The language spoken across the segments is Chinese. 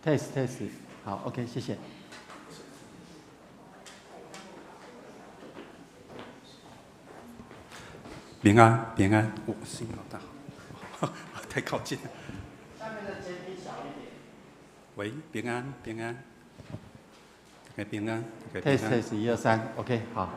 test test，好，OK，谢谢。平安平安，我声音好大，太靠近了。下面的监听小一点。喂，平安平安，大家平安，大家 test 平安。test 1 2 3，OK，好。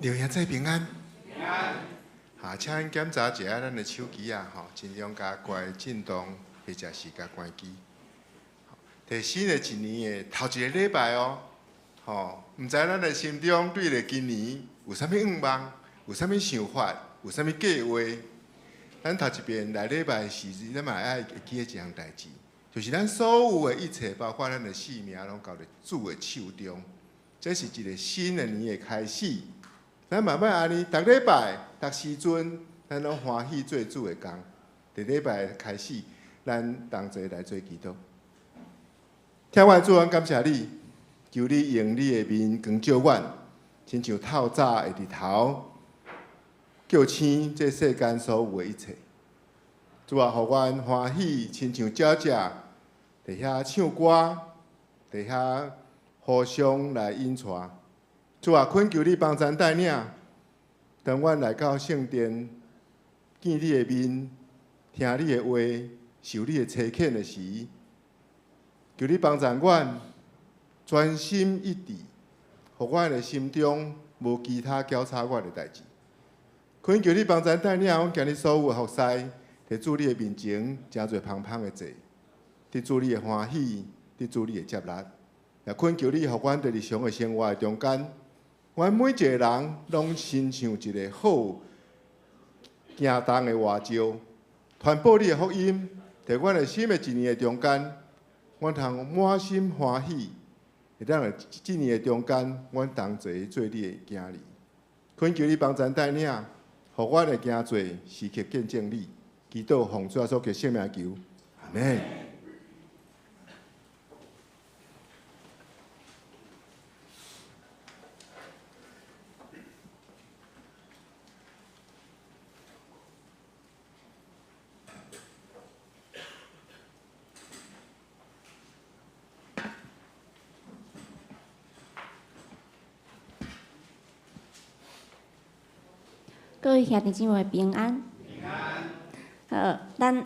留兄仔平安。平安。哈，请恁检查一下咱的手机啊，吼，尽量加关震动，或者是加关机。第新的一年的头一个礼拜哦，吼，毋知咱的心中对咧今年有啥物愿望，有啥物想法，有啥物计划？咱头一遍来礼拜时，咱嘛爱会记一项代志，就是咱所有的一切，包括咱的性命，拢交伫主的手中。这是一个新的年的开始。咱慢慢安尼，逐礼拜、逐时阵，咱拢欢喜做主的工。伫礼拜开始，咱同齐来做祈祷。听我主，感谢你，求你用你的面光照阮，亲像透早的日头，叫醒这世间所有的一切。主啊，互阮欢喜，亲像鸟只伫遐唱歌，伫遐互相来引带。主啊，恳求你帮咱带领，当阮来到圣殿，见你的面，听你的话，受你的差遣的时，求你帮助阮专心一致，互阮的心中无其他交叉我的代志。恳求你帮咱带领，阮今日所有的服侍，伫主你的面前，真侪芳芳的坐，伫主你的欢喜，伫主你的接纳，也恳求你，互阮伫日常的生活中间。阮每一个人拢亲像一个好行动的外招，传播你的福音，在阮的新的一年的中间，阮通满心欢喜，会当在这年的中间，阮同齐做你的囝儿。恳求你帮咱带领，互阮的行做时刻见证你，祈祷奉主耶稣基督圣名求，阿门。各位兄弟姊妹平安。平安。好，咱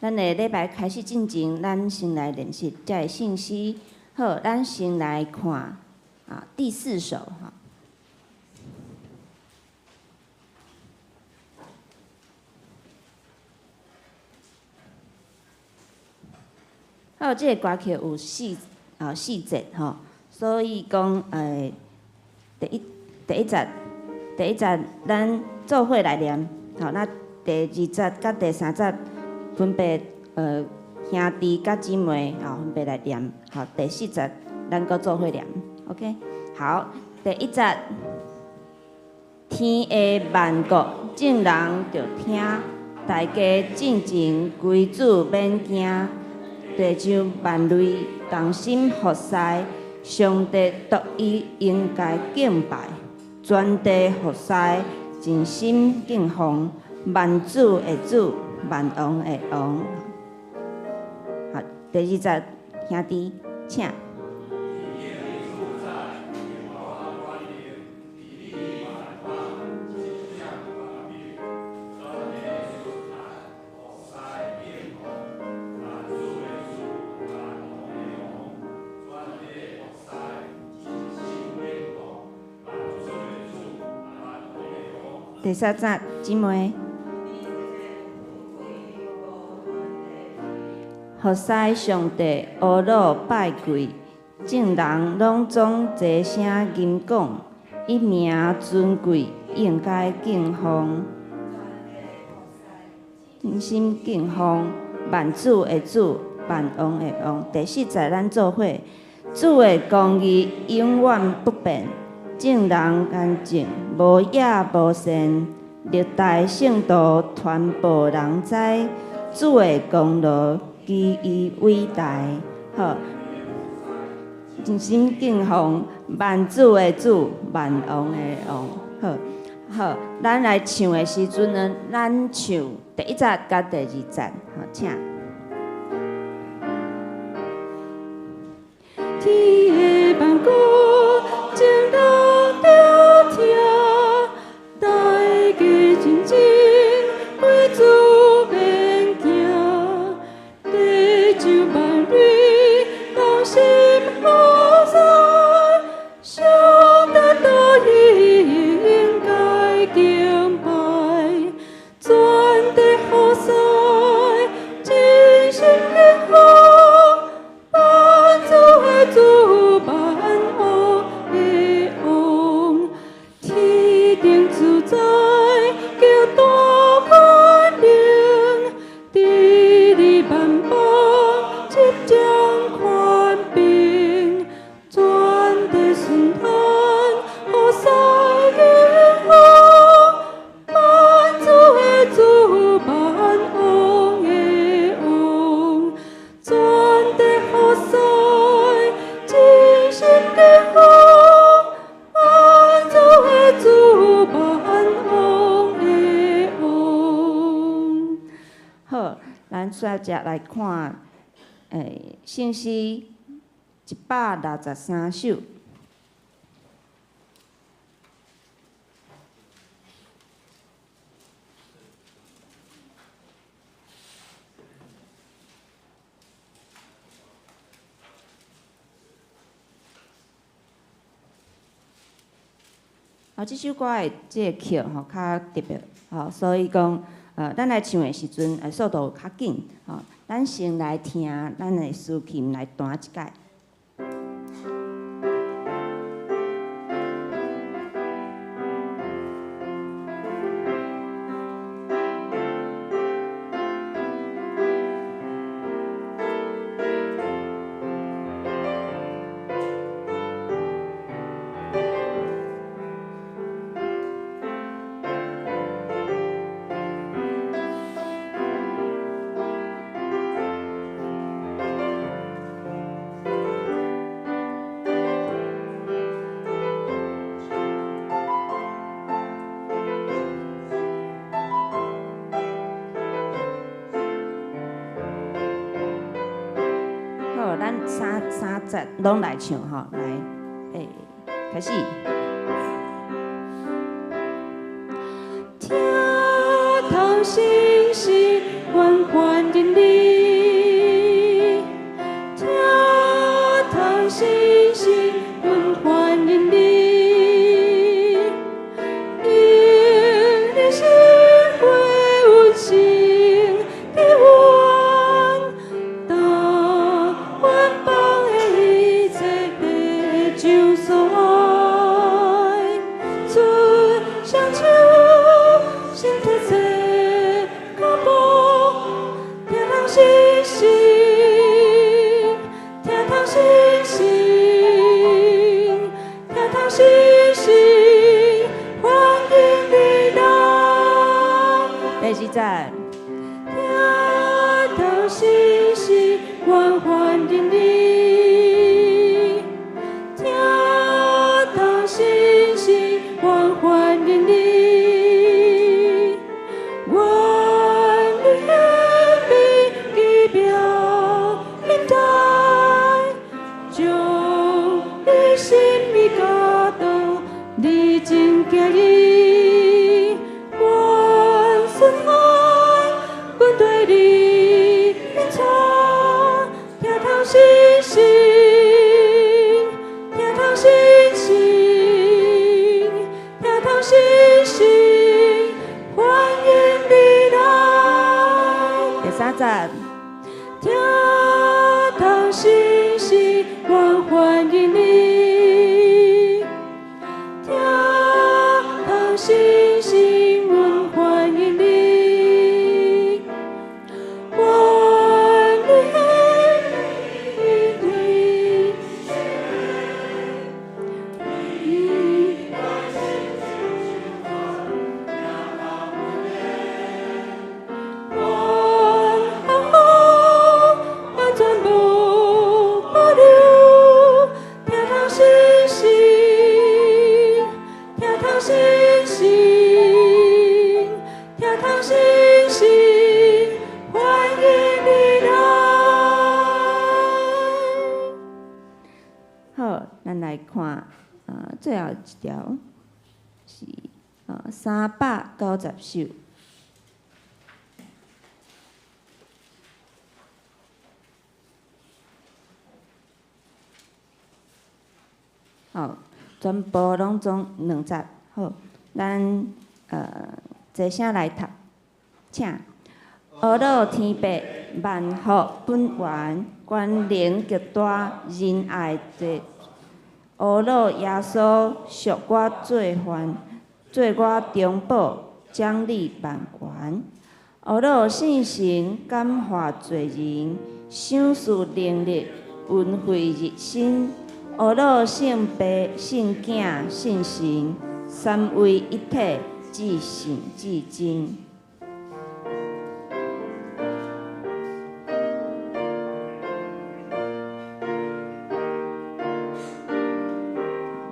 咱的礼拜开始进前，咱先来认识这个信息。好，咱先来看第4首哈。好，这个歌曲有4节吼，所以讲第一节。第1节咱做伙来念，吼，那第2节甲第3节分别兄弟甲姊妹分别来念，吼，第4节咱搁做伙念 ，OK， 好，第1节，天下万国众人着听，大家进前归主免惊，地上万类同心服侍，上帝独伊应该敬拜。全地服侍，尽心敬奉，万主的主，万王的王。好，第2节，兄弟，请。第3节，姊妹，服侍上帝，阿罗拜跪，众人拢总齐声吟讲，伊名尊贵，应该敬奉，真心敬奉，万主的主，万王的王。第4节，咱做伙，主的公义永远不变。众人安静，无野无善，历代圣徒传播人知，主的功劳基于伟大。好，真心敬奉万主的主，万王的王。好，咱来唱的时阵呢，咱唱第1节甲第2节，好，请。天下万国，众人着听，大家真正归主免惊，地上万类同心合作，上帝独伊好，咱接着来看圣诗163首。即首歌的即个曲吼较特别，所以讲咱来唱的时阵，速度较紧，咱先来听咱的司琴来弹一解。咱三节拢来唱吼，来，开始。听透心事，缓缓忍你；听透心事，缓缓忍你。因你心会温馨的温度。第二站，听透心事，缓缓忍你；听透心事，缓缓忍你。愿你眼眉仪表面带，将你心意交到你真行意。对你演唱，听透心声，听透心声，听透心声，欢迎你来。第三站，听透心声，缓缓忍你，听透心声，缓缓忍你。好，咱来看最后一条是390首。好，全部拢总2节。好，咱齐声来读，请。阿罗天伯，万福本源，关灵极大，仁爱济。阿罗耶稣，赎我罪犯，做我中保，奖励万元。阿罗圣神，感化罪人，赏赐能力，恩惠日新。阿罗圣父、圣子、圣神，三位一体，至圣至真。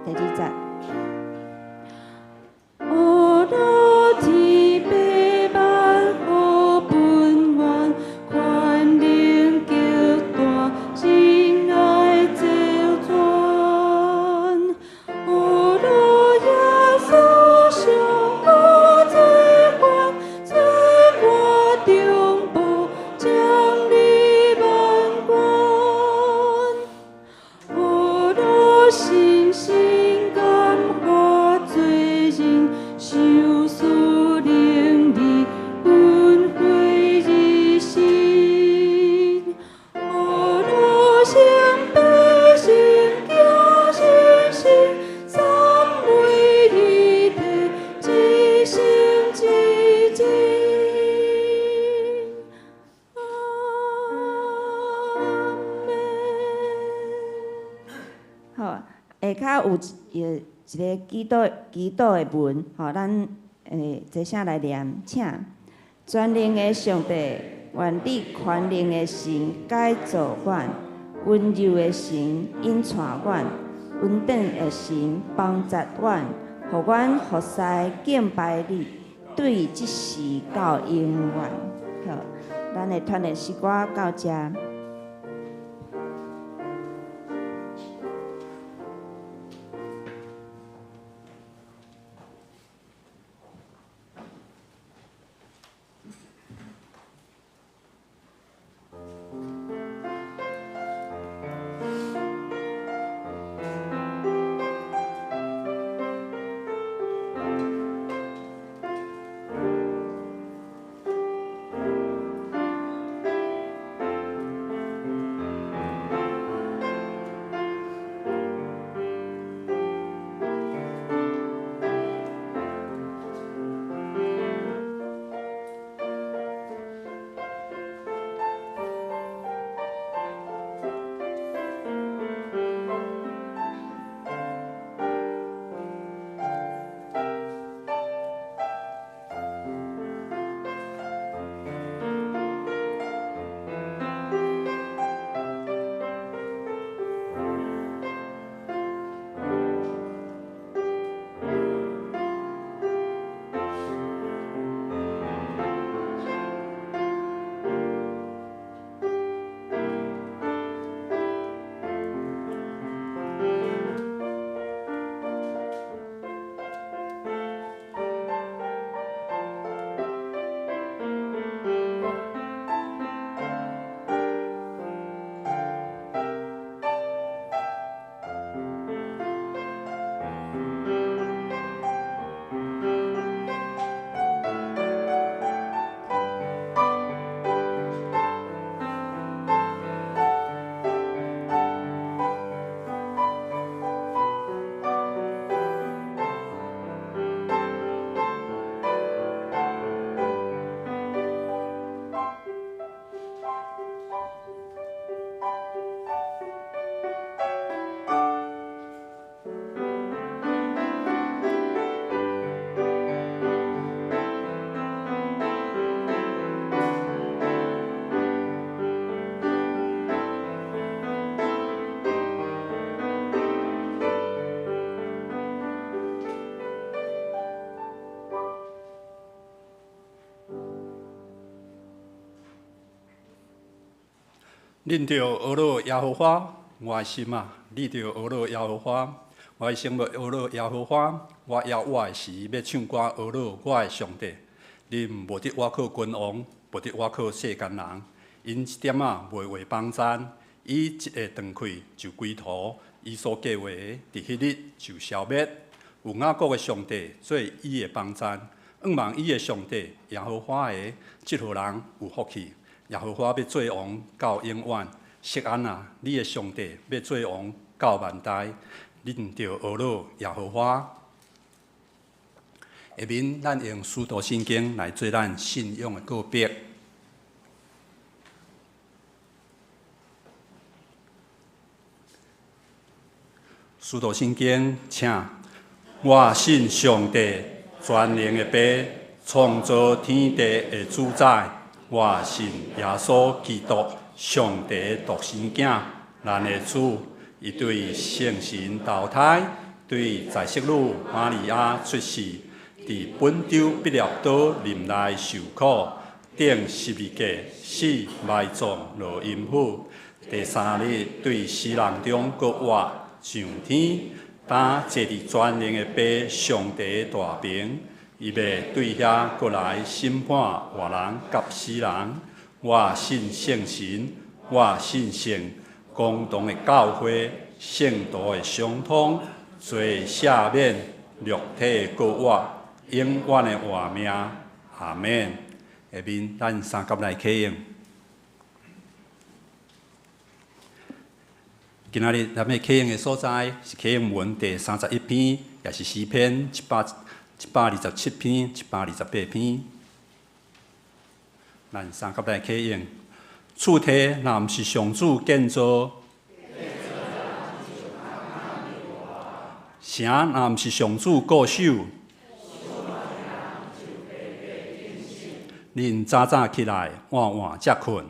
第2节。阿罗天伯万福本源。骹有一个祈祷的文，吼，咱坐下来念，请。全能的上帝，愿你权能的神改造阮，温柔的神引带阮，稳定的神帮助阮，互阮服侍敬拜你，对即时到永远。好，咱的团练诗歌到这。恁着学罗耶和华，我的心啊，你着学罗耶和华，我的心要学罗耶和华。我要我的时要唱歌学罗我的上帝。恁无得我靠君王，无得我靠世间人，因一点仔袂为帮赞，伊一下断开就归途，伊所计划的伫迄日就消灭。有雅各的上帝做伊的帮赞，仰望伊的上帝耶和华的，即号人有福气。耶和华要做王到永远，锡安啊，你的上帝要做王到万代，恁着学罗耶和华。下面咱用使徒圣经来做咱信仰的告别。使徒圣经，请我信上帝全能的爸，创造天地的主宰。我信耶稣基督，上帝独生囝，咱的主，伊对圣神投胎，对在色女玛利亚出世，伫本州毕业岛林内受苦，顶十字架死埋葬落阴府，第三日对死人中搁活上天，打坐伫全能的爸上帝大屏。伊要对遐过来审判活人甲死人。我信圣神，我信圣公同的教会，圣徒的相通，罪赦免，肉体过活，永远的活命。阿免。下面咱三甲来启用。今仔日咱要启用的所在是启用文第31篇，也是诗篇127篇、128篇。咱三甲来启用。厝体若毋是上主建造，城若毋是上主固守，恁早早起来，晚晚才困。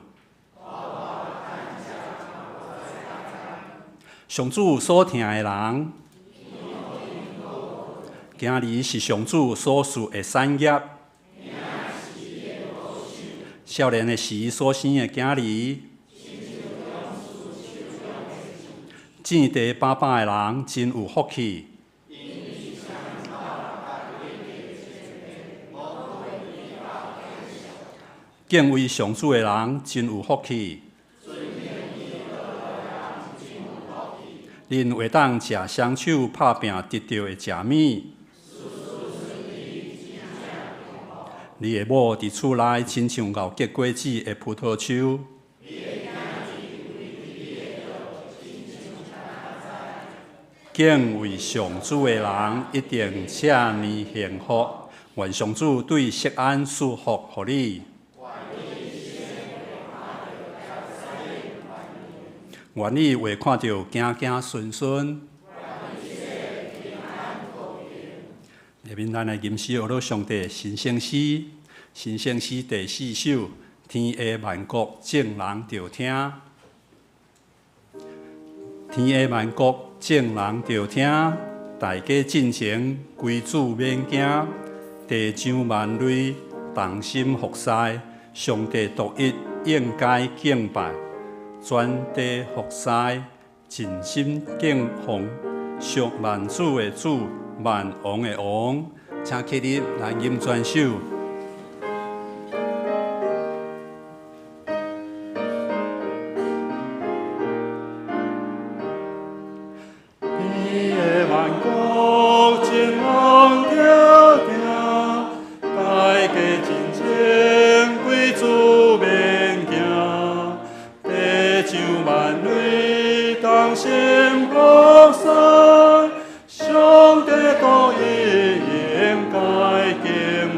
上主所听的人，今日是上主所赐的产业。少年的时所生的囝儿，种地爸爸的人真有福气。敬畏上主的人真有福气。恁会当食双手拍拼得到的食物。你的某伫厝内亲像熬结果子的葡萄树。敬畏上主的人一定遮尼幸福。愿上主对錫安赐福予你。愿你会看到行行顺顺。下面咱来吟诗学到上帝神圣诗，神圣诗第4首：天下万国众人着听。天下万国众人着听，大家进前归主免惊。地上万类同心服侍，上帝独一应该敬拜。全地服侍，尽心敬奉，属万主的主，万王的王。请起立来吟全首。天下万国众人着听，大家进前归主免惊。像万类同心服侍，上帝独一应该敬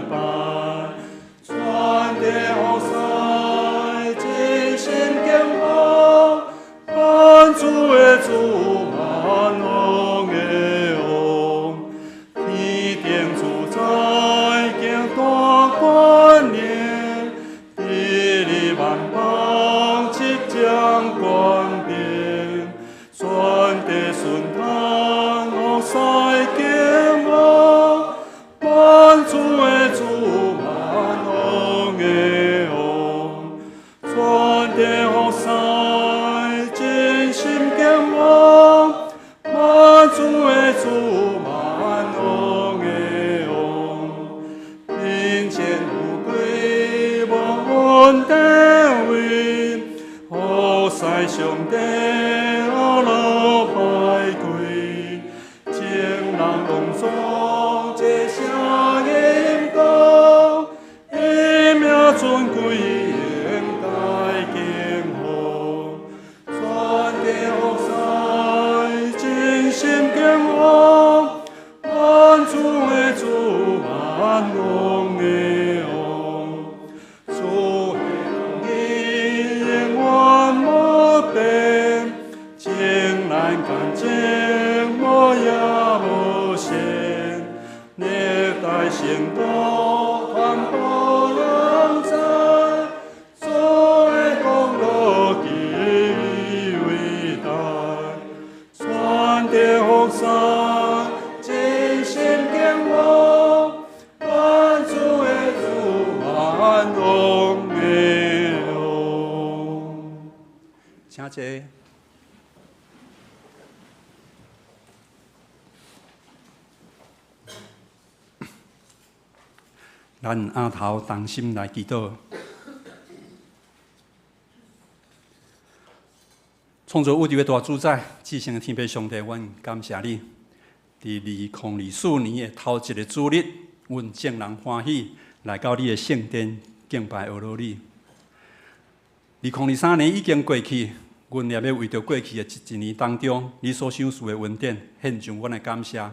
拜。全地服侍，真心敬奉，万主的主，万王的王。天顶主宰，经大观念，地理万邦。将冠冕，全地顺坦，服侍敬奉，万主的主，万王的王，全地服侍，真心敬奉，万主的主，万王的王，人前富贵，无地位。好使上帝阿老拜跪，众人同作这声音歌，伊名尊贵应该敬奉，全地服侍，真心敬奉，万主的主，万王的王，主的永远情难感情，无也无限，历代圣徒传播人知，主的功劳极伟大，全地服侍，真心敬奉，万主的主，万王的王。请坐。咱下头同心来祈祷。创造宇宙的大主宰，至圣的天父上帝，阮感谢你。伫2024年的头一个主日，阮众人欢喜来到你的圣殿敬拜阿罗你。2023年已经过去，阮也要为着过去的一年当中，你所享受的恩典，献上阮的感谢。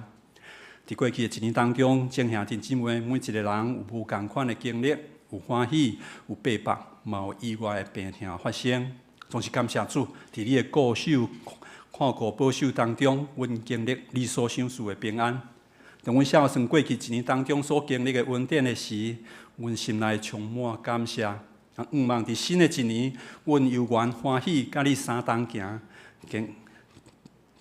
伫过去的一年当中，众兄弟姊妹每一个人有无共款的经历，有欢喜，有悲白，嘛有意外的病痛发生。总是感谢主，伫你的固守、看顾、保守当中，阮经历你所想事的平安。当阮孝顺过去一年当中所经历的恩典的时，阮心内充满感谢。愿望伫新的一年，阮有缘欢喜，甲你相同行，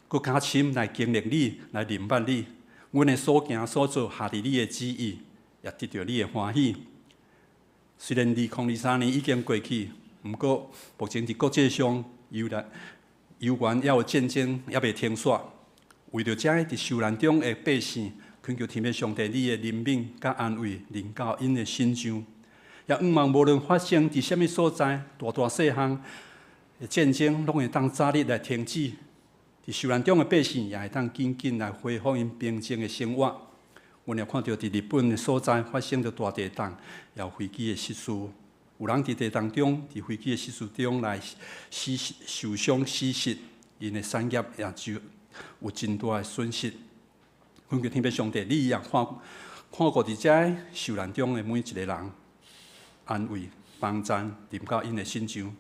更加深来经历你，来明白你。阮的所行所做，下伫你的旨意，也得到你的欢喜。虽然2023年已经过去，毋过目前伫国际上游园也有战争，也未停煞。为着这伫受难中的百姓，恳求天父上帝你的怜悯甲安慰，临到因的心上。也望无论发生伫什么所在，大大细项的战争，拢会当早日来停止。伫受难中的百姓，也会当紧紧来恢复因平静的生活。阮也看到伫日本的所在发生着大地震，也有飞机的失事，有人伫地震中，伫飞机的失事中来受伤死失，因的产业也就有真大的损失。恳求天父上帝，你也看顾伫遮受难中的每一个人，安慰、帮赞，临到因的心上。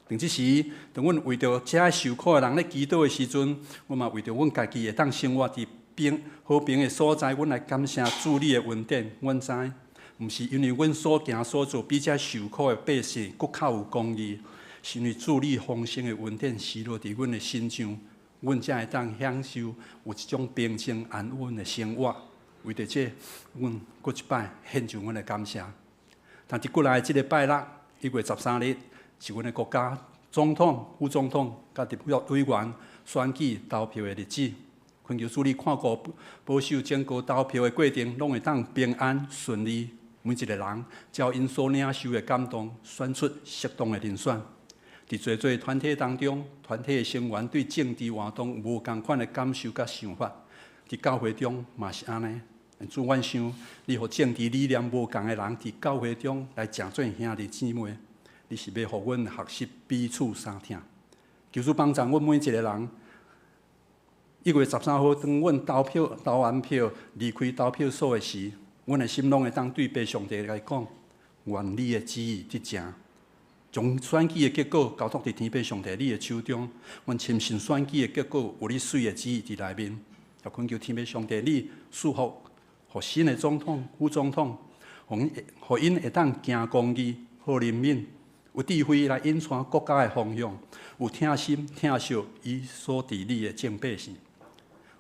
并即时，当阮为着遮受苦的人咧祈祷的时阵，阮嘛为着阮家己会当生活伫和平的所在，阮来感谢主你的恩典。阮知，毋是因为阮所行所做比遮受苦的百姓更较有公义，是因为主你丰盛的恩典施落伫阮的心上，阮才会当享受有一种平静安稳的生活。为着这，阮搁一摆献上阮的感谢。但伫过来即个拜六1月13日，是阮的国家总统、副总统甲立法委员选举投票的日子。恳求主你看顾、保守整个投票的过程，拢会当平安顺利。每一个人照因所领受的感动，选出适当的人选。伫侪侪团体当中，团体的成员对政治活动无共款的感受甲想法。伫教会中嘛是安尼。主，阮想你互政治理念无共的人伫教会中来诚做兄弟姊妹。你是要互阮学习彼此相听，求主帮助阮每一个人。1月13号，当阮投完票离开投票所的时，阮的心拢会当对爸上帝来讲：愿你的旨意得成，将选举的结果交托伫天父上帝你的手中。阮深信选举的结果有你水的旨意伫内面，也恳求天父上帝你祝福，互新的总统、副总统，互因会当行公义、好人民。有智慧来引传国家的方向，有疼心疼惜伊所治理的正百姓。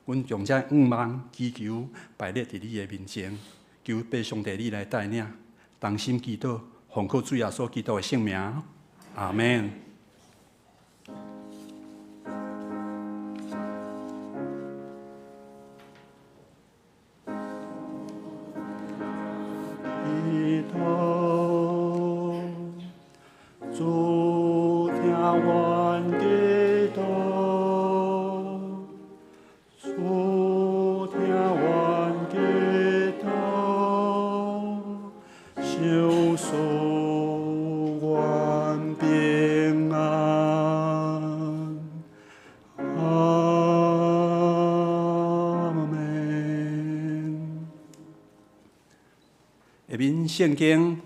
阮将这望祈求摆列伫你的面前，求爸上帝你来带领，同心祈祷，奉靠主耶稣基督的圣名，阿门。圣经，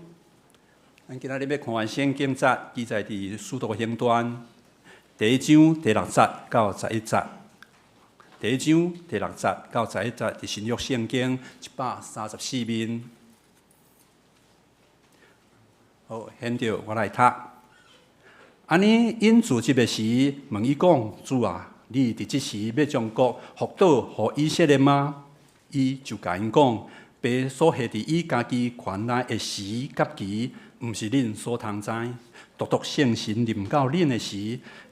咱今仔日要看的圣经节记载伫《使徒行传》第1章第6节到11节。第1章第6节到11节伫新约圣经134面。好，现着我来读。安尼因主即个时，问伊讲：主啊，你伫即时要将国复倒互以色列吗？伊就甲因讲。爸所下伫伊家己权内的时甲期，毋是恁所通知。独独圣神临到恁的时，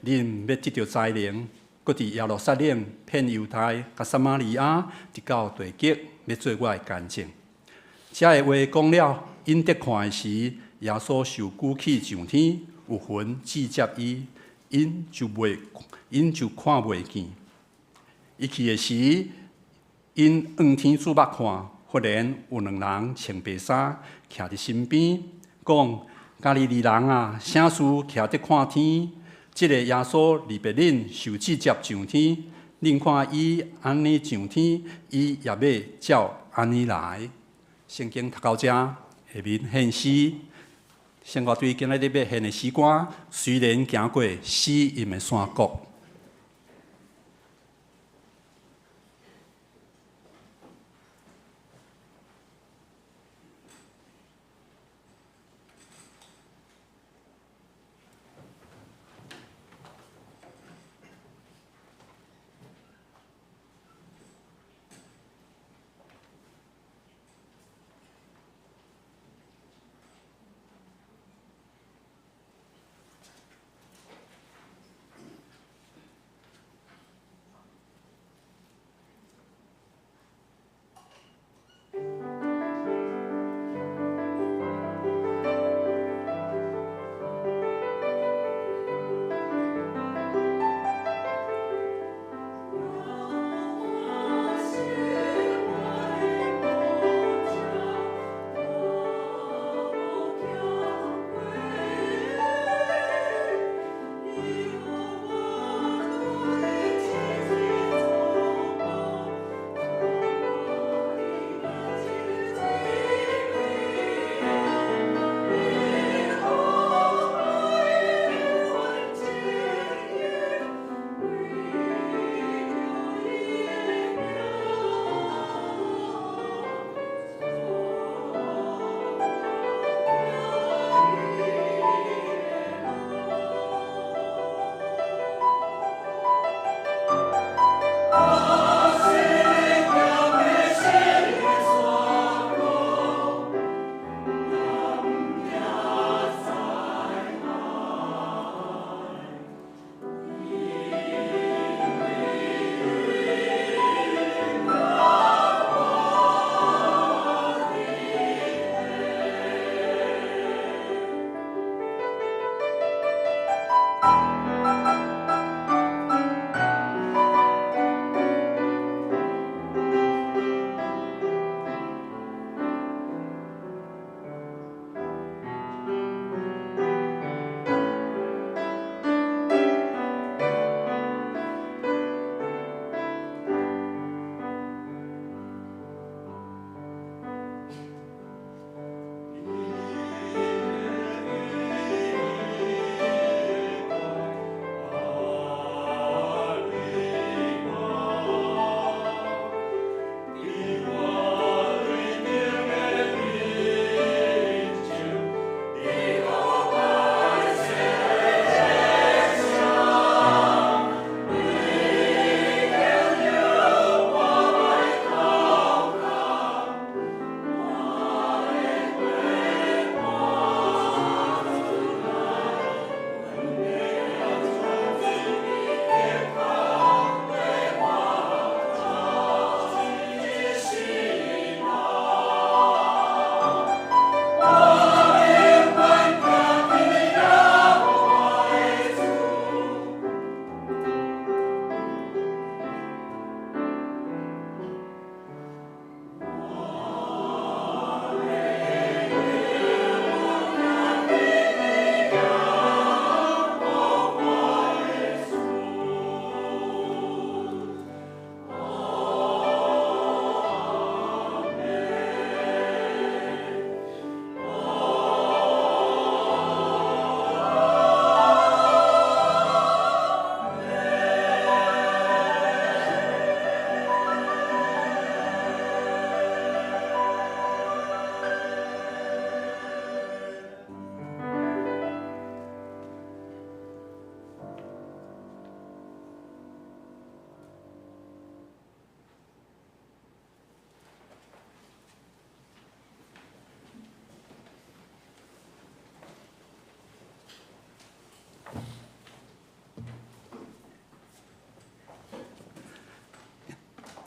恁要得到灾灵，搁伫耶路撒冷、遍犹太、甲撒玛利亚，直到地极，要做我的见证。这个话讲了，因得看的时，耶稣受举起上天，有魂指接伊，因就看袂见。伊去的时，因仰天注目看。忽然有2人穿白衫，徛伫身边，讲：加利利人啊，啥事徛伫看天？即个耶稣离别恁受指接上天，恁看伊安尼上天，伊也要照安尼来。圣经读到这，下面献诗，先我对今仔日要献的诗歌，虽然行过死荫的山谷。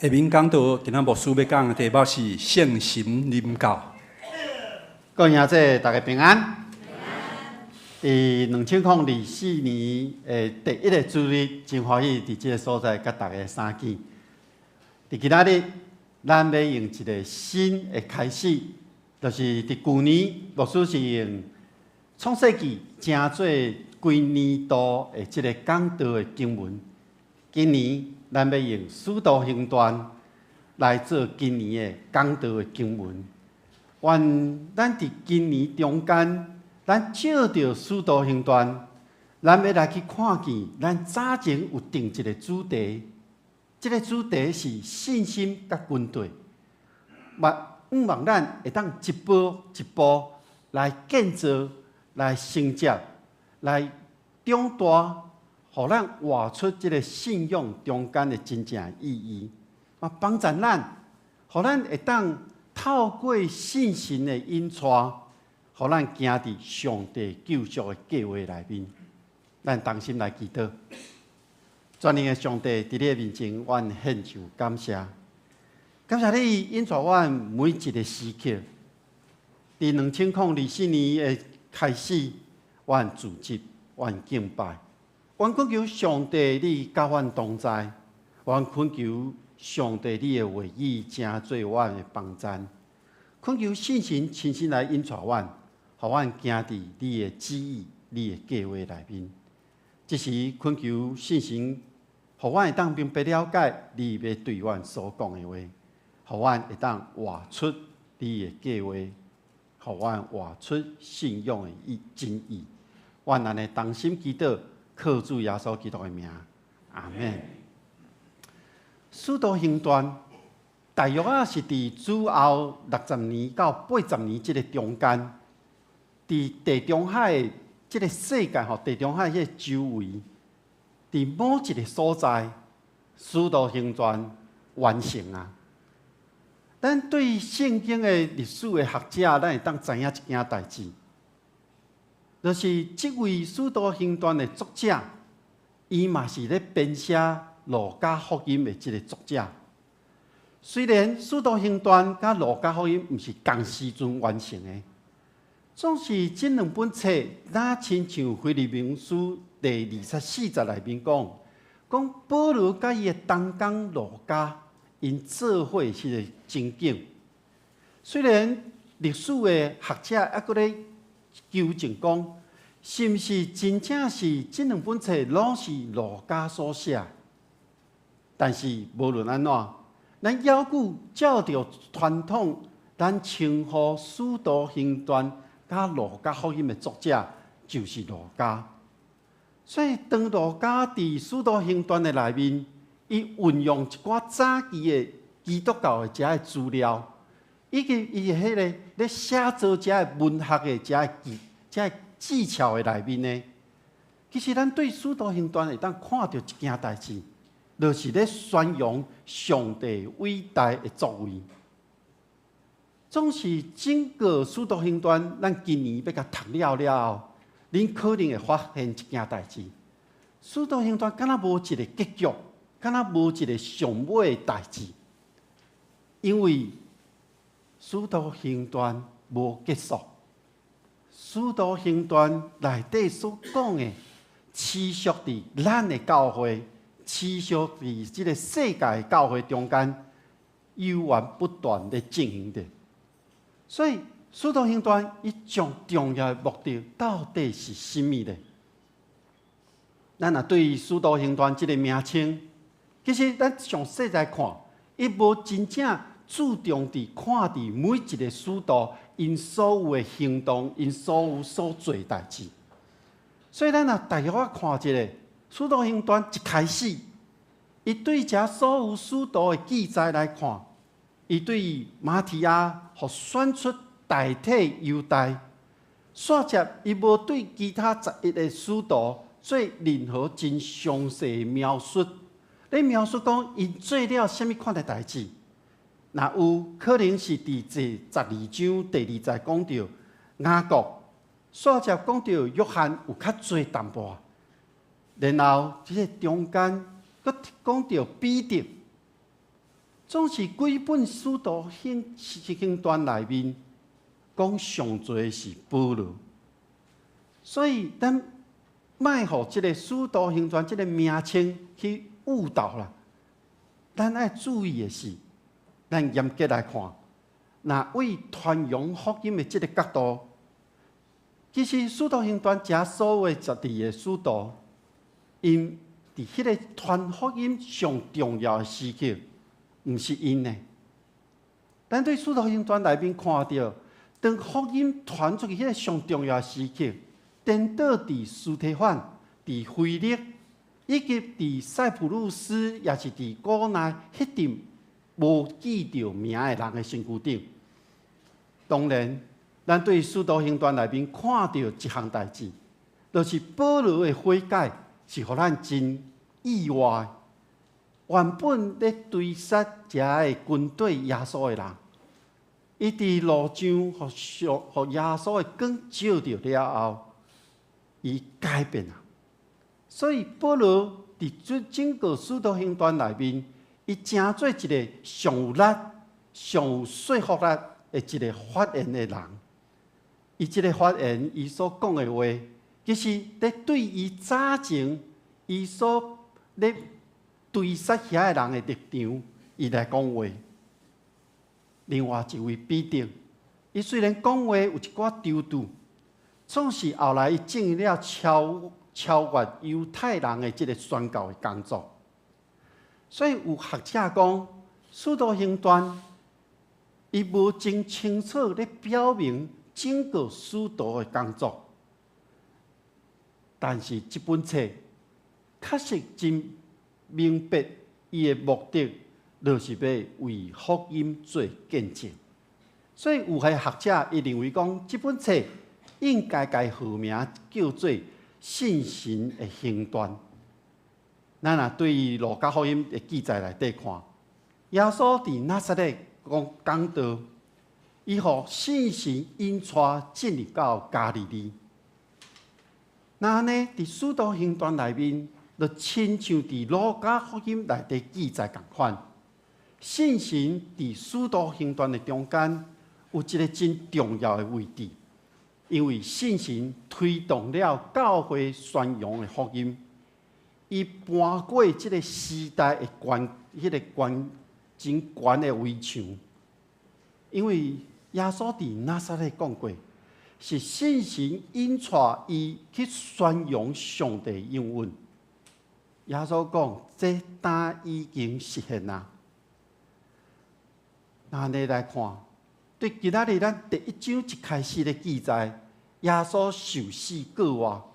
下面讲到今仔牧师要讲的题目是圣神临教。各位兄姐，大家平安。2024年第1个主日，真欢喜伫这个所在，甲大家相见。伫今仔日，咱要用一个新的开始，就是伫旧年牧师是用创世纪正做规年度的这个讲道的经文。今年咱要用使徒行传来做今年的讲道的经文。愿咱伫今年中间，咱照着《使徒行传》，咱要来去看见，咱早前有定一个主题，这个主题是信心甲军队。希望咱会当一步一步来建造、来承接、来长大，互咱活出这个信仰中间的真正意义。帮助咱，互咱会当透过信心的引带，互咱行伫上帝救赎的计划内面。咱同心来祈祷，全能的上帝，伫你的面前，阮献上感谢。感谢你引带阮每一个时刻。伫2024年的开始，阮自执，阮敬拜，阮恳求上帝你甲阮同在，阮恳求上帝你的话语成做阮的帮站，恳求信心亲身来引带阮，互阮行伫你的旨意、你的计划内面。这时恳求信心，互阮会当明白了解你要对阮所讲的话。互阮会当活出你的计划，互阮活出信仰的真意。阮安尼同心祈祷，靠主耶稣基督的名，阿门。使徒行传大约是伫主后60年到80年这个中间，伫地中海的这个世界地中海这个周围，伫某一个所在，使徒行传完成啊。咱对圣经的历史的学者，咱会当知影一件代志，就是这位使徒行传的作者，伊嘛是咧编写路加福音的这个作者。虽然使徒行传甲路加福音毋是同时阵完成的，总是这两本册，哪亲像腓立比书第24节内面讲保罗甲伊的同工路加。因做伙是个情景，虽然历史的学者还搁咧纠正讲，是毋是真正是这两本册拢是路加所写？但是无论安怎，咱犹古照着传统，咱称呼使徒行传甲路加福音的作者就是路加。所以当路加伫使徒行传的内面。伊运用一寡早期的基督教的遮个资料，以及伊迄个咧写作遮个文学的遮个技巧的内面呢，其实咱对使徒行传会当看到一件代志，就是咧宣扬上帝伟大的作为。总是整个使徒行传，咱今年要甲读了后，恁可能会发现一件代志：使徒行传敢若无一个结局。敢若无一个上尾的代志，因为使徒行传无结束。使徒行传内底所讲的，持续伫咱的教会，持续伫这个世界的教会中间，源源不断地进行着。所以，使徒行传伊上重要的目的到底是甚么呢？咱若对使徒行传这个名称，其实，咱从细来看，伊无真正注重伫看伫每一个使徒因所有的行动，因所做代志。所以，咱若大约看一个使徒行传一开始，伊对遮所有使徒的记载来看，伊对马提亚互选出代替犹大，煞接伊无对其他11个使徒做任何真详细的描述。咧描述讲，因做了什么款的代志？若有可能是伫第12章第2节讲到雅各，煞接讲到约翰有较侪淡薄，然后即个中间佫讲到彼得，总是几本使徒行传内面讲上侪是保罗，所以咱莫互即个使徒行传即个名称去误导啦，咱爱注意的是，咱严格来看，若为传扬福音的这个角度，其实使徒行传遮所谓12个使徒，因伫迄个传福音上重要的时刻，毋是因呢。咱对使徒行传内面看到当福音传出去迄个上重要的时刻，颠倒伫斯提凡、伫腓力，以及伫塞浦路斯，也是伫古内迄阵无记着名的人的身躯顶。当然，咱对使徒行传内面看到一项代志，就是保罗的悔改是互咱真意外。原本咧追杀遮个军队耶稣的人，伊伫路上互耶稣的光照着了后，伊改变了。所以保罗伫整个使徒行传内面，伊成做一个上有力、上有说服力的一个发言的人。伊即个发言，伊所讲的话，其实咧对伊早前伊所咧追杀遐个人的立场，伊来讲话。另外一位彼得，伊虽然讲话有一寡丢度，总是后来伊整了超越犹太人的即个宣教的工作。所以有学者讲，《使徒行传》伊无真清楚咧表明整个使徒的工作，但是这本册确实真明白伊的目的，就是要为福音做见证。所以有些学者伊认为讲，这本册应该号名叫做《信心的行传》。咱若对于路加福音的记载内底看，耶稣伫拿撒勒讲道，伊互信心引带进入到加利利。那安尼伫使徒行传内面，就亲像伫路加福音内底记载共款，信心伫使徒行传的中间有一个真重要的位置，因为信心推动了教会宣扬的福音。伊搬过即个时代的真悬的围墙，因为耶稣伫拿撒勒讲过，是信心引带伊去宣扬上帝应允。耶稣讲，这单已经实现啦。那安尼来看，对今仔日咱第1章一开始的记载，耶稣受死过活。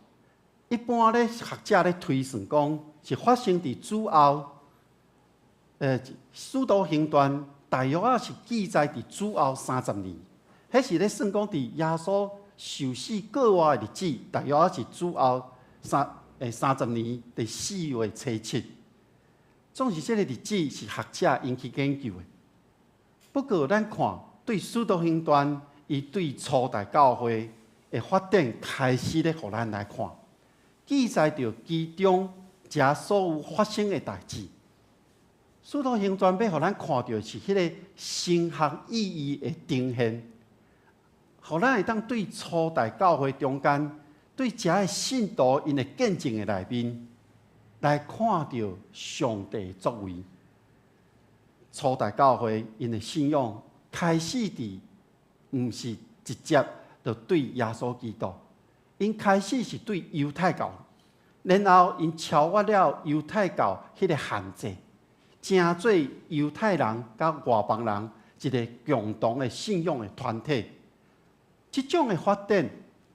一般咧，学者咧推算讲，是发生伫主后，使徒行传大约是记载伫主后30年。迄是咧算讲伫耶稣受死过活的日子，大约是主后30年第4月初7。总是这个日子是学者引起研究的。不过，咱看对使徒行传，伊对初代教会的发展开始咧，互咱来看。记载着其中遮所有发生的代志，使徒行传要互咱看到是迄个神学意义的呈现，互咱会当对初代教会中间对遮的信徒因的见证的内面，来看到上帝的作为。初代教会因的信仰开始伫，毋是直接就对耶稣基督。因开始是对犹太教，然后因超越了犹太教迄个限制，成做犹太人甲外邦人一个共同的信仰的团体。这种的发展，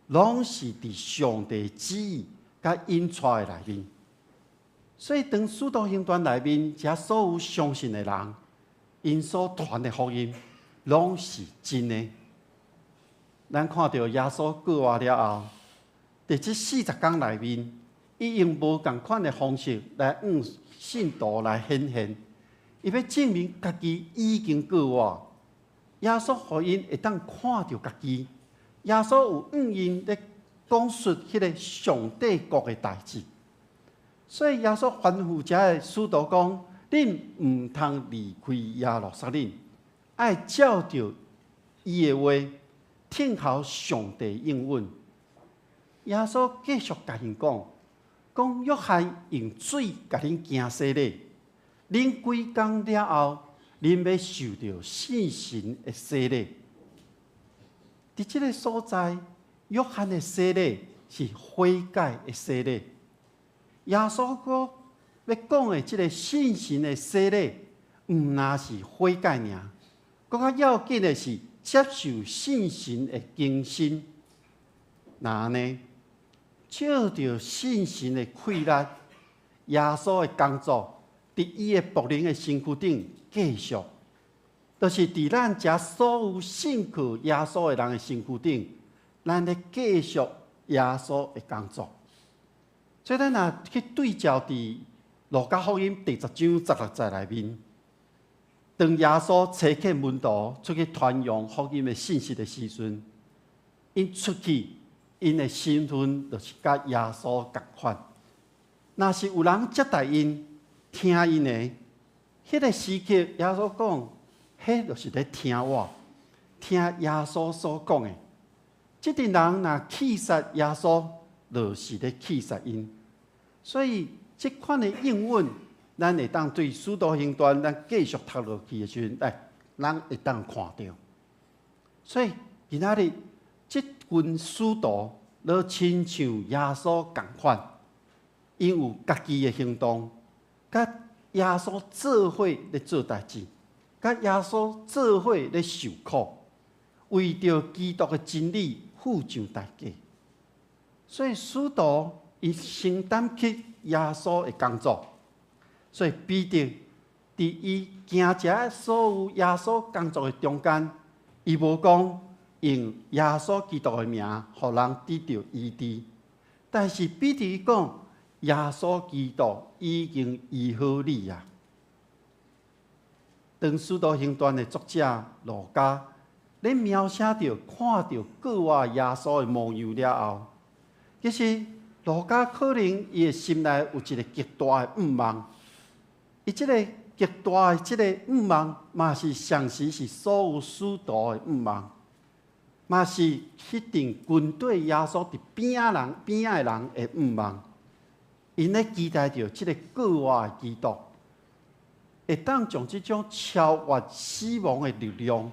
拢是伫上帝旨意甲引带的内面。所以，当使徒行传内面，遮所有相信的人，因所传的福音，拢是真的。咱看到耶稣过活了后，伫这40天内面，伊用无共款的方式来向信徒来显现，伊要证明家己已经过活。耶稣互因会当看到家己，耶稣有向因咧讲述迄个上帝国的代志。所以耶稣吩咐遮个使徒讲：恁毋通离开耶路撒冷，爱照着伊的话，听候上帝应允。耶稣继续甲因讲约翰用水甲恁行洗礼，恁几工了后，恁要受到信心的洗礼。伫这个所在，约翰的洗礼是悔改的洗礼。耶稣哥要讲的这个信心的洗礼，毋那是悔改尔，更较要紧的是接受信心的更新。那呢，照着信心的溃烂，耶稣的工作伫伊的仆人的身躯顶继续，就是伫咱遮所有信靠耶稣的人的身躯顶，咱咧继续耶稣的工作。所以咱若去对照伫路加福音第10章16节内面，当耶稣差遣门徒出去传扬福音的信息的时阵，因出去，因的身份就是甲耶稣同款。若是有人接待因、听因的，迄个时刻，耶稣讲，迄就是咧听我，听耶稣所讲的。即阵人若气杀耶稣，就是咧气杀因。所以，即款的应允，咱会当对《使徒行传》咱继续读落去的时阵，咱会当看到。所以，今仔日即群使徒，都亲像耶稣同款，因有家己的行动，甲耶稣做伙咧做代志，甲耶稣做伙咧受苦，为着基督的真理付上代价。所以，使徒伊承担起耶稣的工作，所以彼得伫伊行遮所有耶稣工作的中间，伊无讲用耶稣基督的名，互人得到医治。但是彼得伊讲，耶稣基督已经医好你啊。当《使徒行传》的作者路加咧描写着看到过活耶稣的模样了后，其实路加可能伊的心内有一个极大的愿望，伊即个极大的即个愿望，嘛是上时是所有使徒的愿望，嘛是迄阵军队耶稣伫边仔的人的愿望。因咧期待着即个过活的基督，会当将即种超越死亡的力量，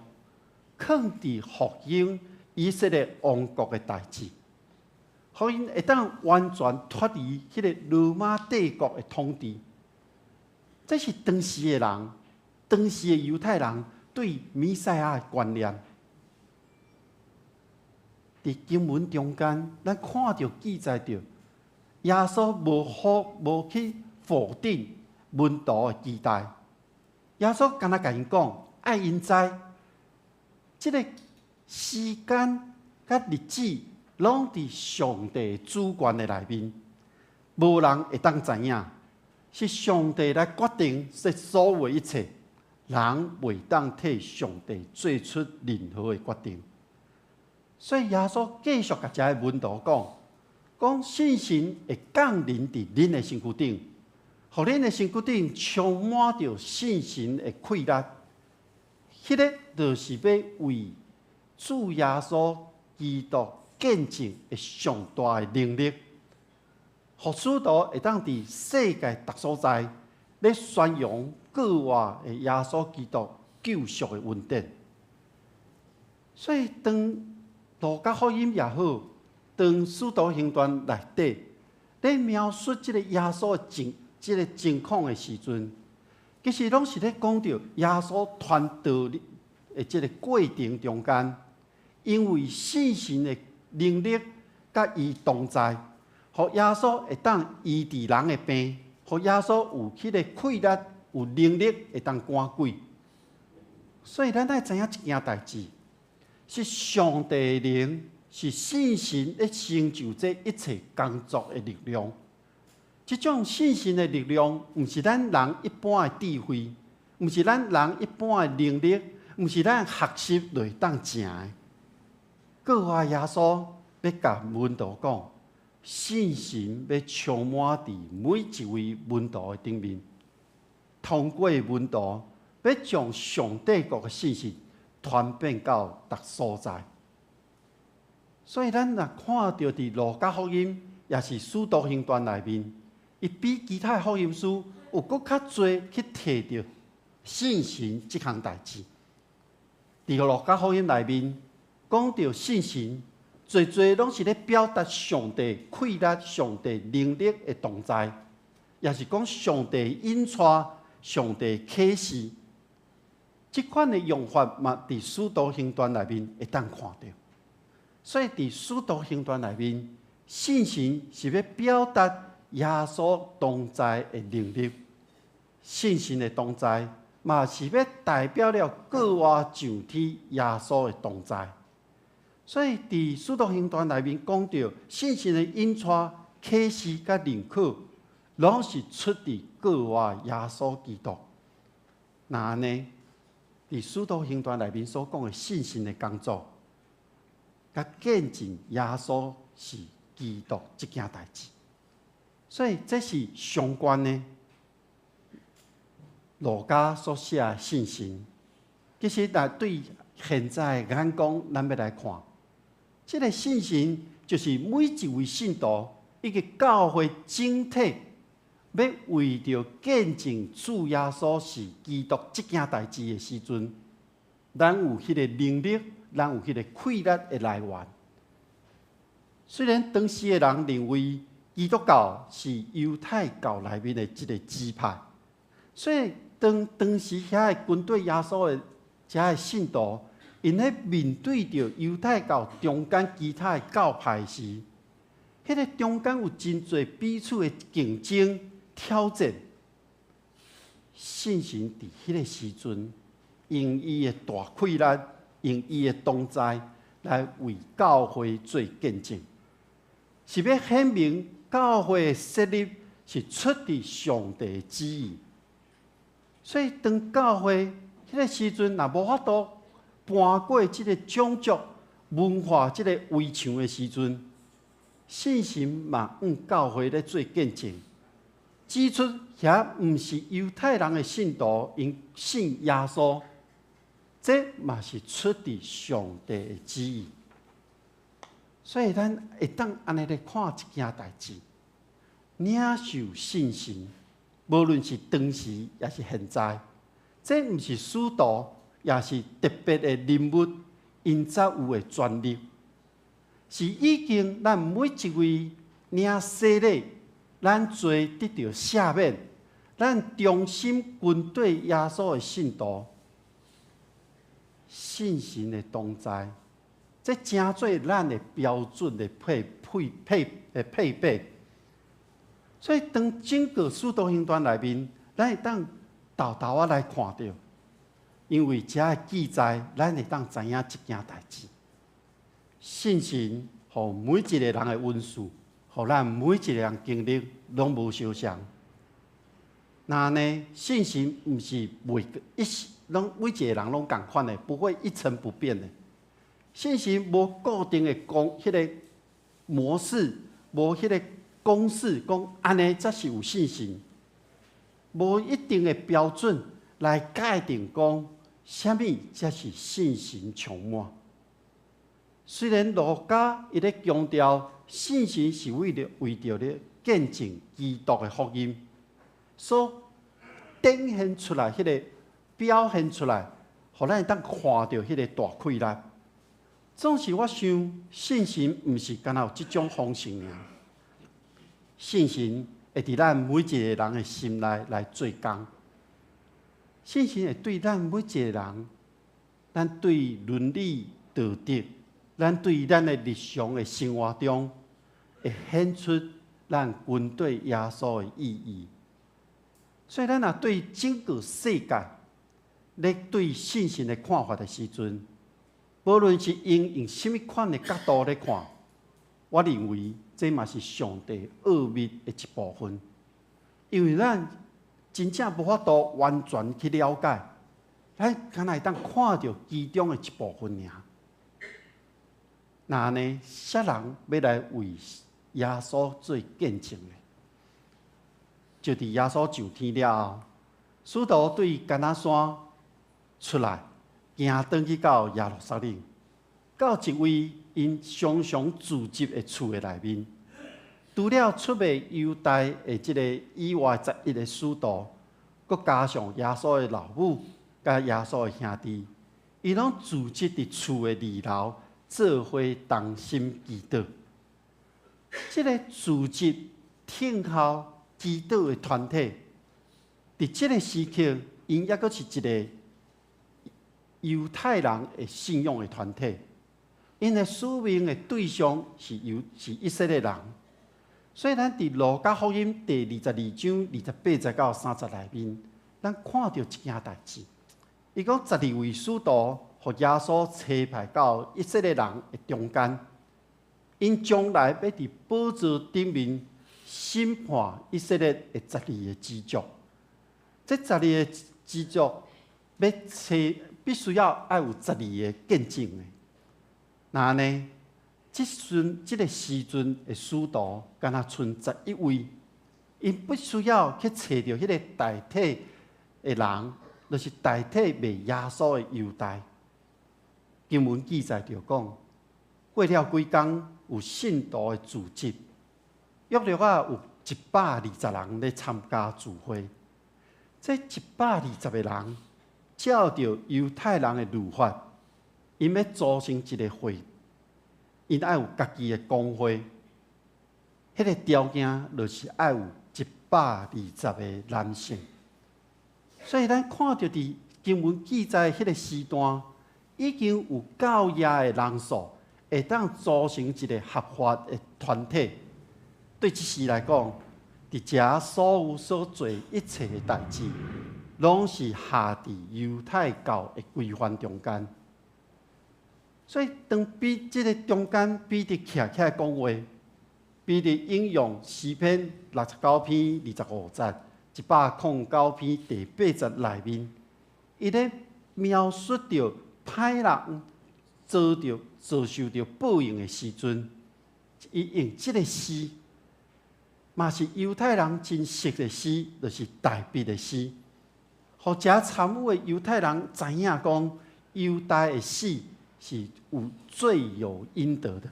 放伫复兴以色列王国的代志。互因会当完全脱离迄个罗马帝国的统治，这是当时的人、当时的犹太人对弥赛亚的观念。伫经文中间，咱看到记载着耶稣无去否定门徒的期待，耶稣敢若甲因讲，爱因知，即个时间甲日子。拢伫上帝主权的内面，无人会当知影，是上帝来决定这所有一切，人袂当替上帝做出任何的决定。所以耶稣继续甲遮个门徒讲信心会降临伫恁的身躯顶，互恁的身躯顶充满着信心的溃烂。迄个就是要为主耶稣基督见证的上大的能力，互使徒会当伫世界各所在咧宣扬过活的耶稣基督救赎的恩典。所以，当路加福音也好，当使徒行传内底咧描述即个耶稣的即个情况的时阵，其实拢是咧讲到耶稣传道的即个过程中间，因为信心的能力甲伊同在，互耶稣会当医治人的病，互耶稣有迄个溃烂，有能力会当赶鬼。所以咱爱知影一件代志，是上帝的灵，是信心咧成就这一切工作的力量。这种信心的力量，毋是咱人一般的智慧，毋是咱人一般的能力，毋是咱学习就会当成的。过活耶稣要甲门徒讲，信心要充满伫每一位门徒的顶面，通过门徒要将上帝国的信息传遍到各所在。所以咱若看到伫路加福音，也是使徒行传内面，伊比其他福音书有搁较侪去提到信心这项代志。伫路加福音内面讲到信心，侪拢是咧表达上帝溃烂、上帝能力的同在，也是讲上帝引带、上帝启示。即款的用法嘛，伫《使徒行传》内面会当看到。所以伫《使徒行传》内面，信心是要表达耶稣同在的能力。信心的同在，嘛是要代表了国外上天耶稣的同在。所以伫《使徒行传》内面讲到，信心的引出、启示甲认可，拢是出自国外耶稣基督。那安尼，伫《使徒行传》内面所讲的信心的工作，甲见证耶稣是基督这件代志，所以这是相关的。路加所写的信心，其实对现在的眼光，咱要来看，这个信心就是每一位信徒，一个教会整体，要为着见证主耶稣是基督这件代志的时阵，咱有迄个能力，咱有迄个气力的来源。虽然当时的人认为基督教是犹太教内面的一个支派，所以当时遐的军队耶稣的遮的信徒，因咧面对着犹太教中间其他的教派时，迄个中间有真侪彼此的竞争挑战。信心伫迄个时阵，用伊的大气力，用伊的同在来为教会做见证，是要显明教会的设立是出自上帝的旨意。所以，当教会迄个时阵，若无法度搬过即个种族文化、即个围墙的时阵，信心嘛用教会咧做见证，指出遐毋是犹太人的信徒，因信耶稣，这嘛是出自上帝的旨意。所以，咱会当安尼来看一件代志，领受信心。无论是当时也是现在，这毋是使徒，也是特别的人物，因才有的专利，是已经咱每一位领洗礼，咱罪得到赦免，咱忠心跟对耶稣的信徒，信心的同在，这正做咱的标准的配备。所以，当整个使徒行传内面，咱会当豆豆仔来看到，因为遮的记载，咱会当知影一件代志：信心，互每一个人的温数，互咱每一个人经历，拢无相像。那呢，信心毋是每一个人拢共款的，不会一成不变的。信心无固定的迄个模式，无迄个公式，讲安尼才是有信心，无一定的标准来界定讲什么才是信心充满。虽然路加伊咧强调信心是为着咧见证基督的福音，所展现出来迄个表现出来，互咱会当看到迄个大气力。总是我想，信心毋是干有即种方式尔。信心会伫咱每一个人的心内来做工，信心会对咱每一个人，咱对伦理道德，咱对咱的日常的生活中，会显出咱跟对耶稣的意义。所以，咱若对整个世界咧对信心的看法的时阵，无论是用什么款的角度来看，我认为这嘛是上帝奥秘的一部分，因为咱真正无法度完全去了解，咱敢若会当看到其中的一部分尔。那呢，些人要来为耶稣做见证的，就伫耶稣上天了后，使徒对橄榄山出来，行转去到耶路撒冷，到一位因常常聚集的厝的内面，除了出卖犹太的即个以外11个使徒，佮加上耶稣的老母甲耶稣的兄弟，伊拢聚集伫厝的二楼，做伙同心祈祷。即个聚集听候祈祷的团体，伫即个时刻，因抑阁是一个犹太人的信仰的团体，因的使命的对象是以色列人。所以咱伫路加福音第22章28节到30内面，咱看到一件代志。伊讲12位使徒，互耶稣差派到以色列人的中间，因将来要伫宝座顶面审判以色列的12个支族。这12个支族要必须要爱有12个见证的。那呢？这个时阵的使徒，敢若剩11位，因必须要去找到迄个代替的人，就是代替卖耶稣的犹大。经文记载着讲，过了几工，有信徒的组织，约略有120人咧参加聚会。这120个人，照着犹太人的律法，因要组成一个会。因爱有家己的公会，迄个条件就是爱有120个男性。所以咱看到伫经文记载迄个时段，已经有够野的人数，会当组成一个合法的团体。对这时来讲，伫遮所有所做一切的代志，拢是下伫犹太教的规范中间。所以，当即个中间彼得徛起来讲话，彼得引用诗篇69篇25节、109篇第8节内面，伊咧描述着歹人遭受着报应的时阵，伊用即个诗，嘛是犹太人真熟的诗，就是大卫的诗，互遮参与的犹太人知影讲，犹大的死是有罪有应得的。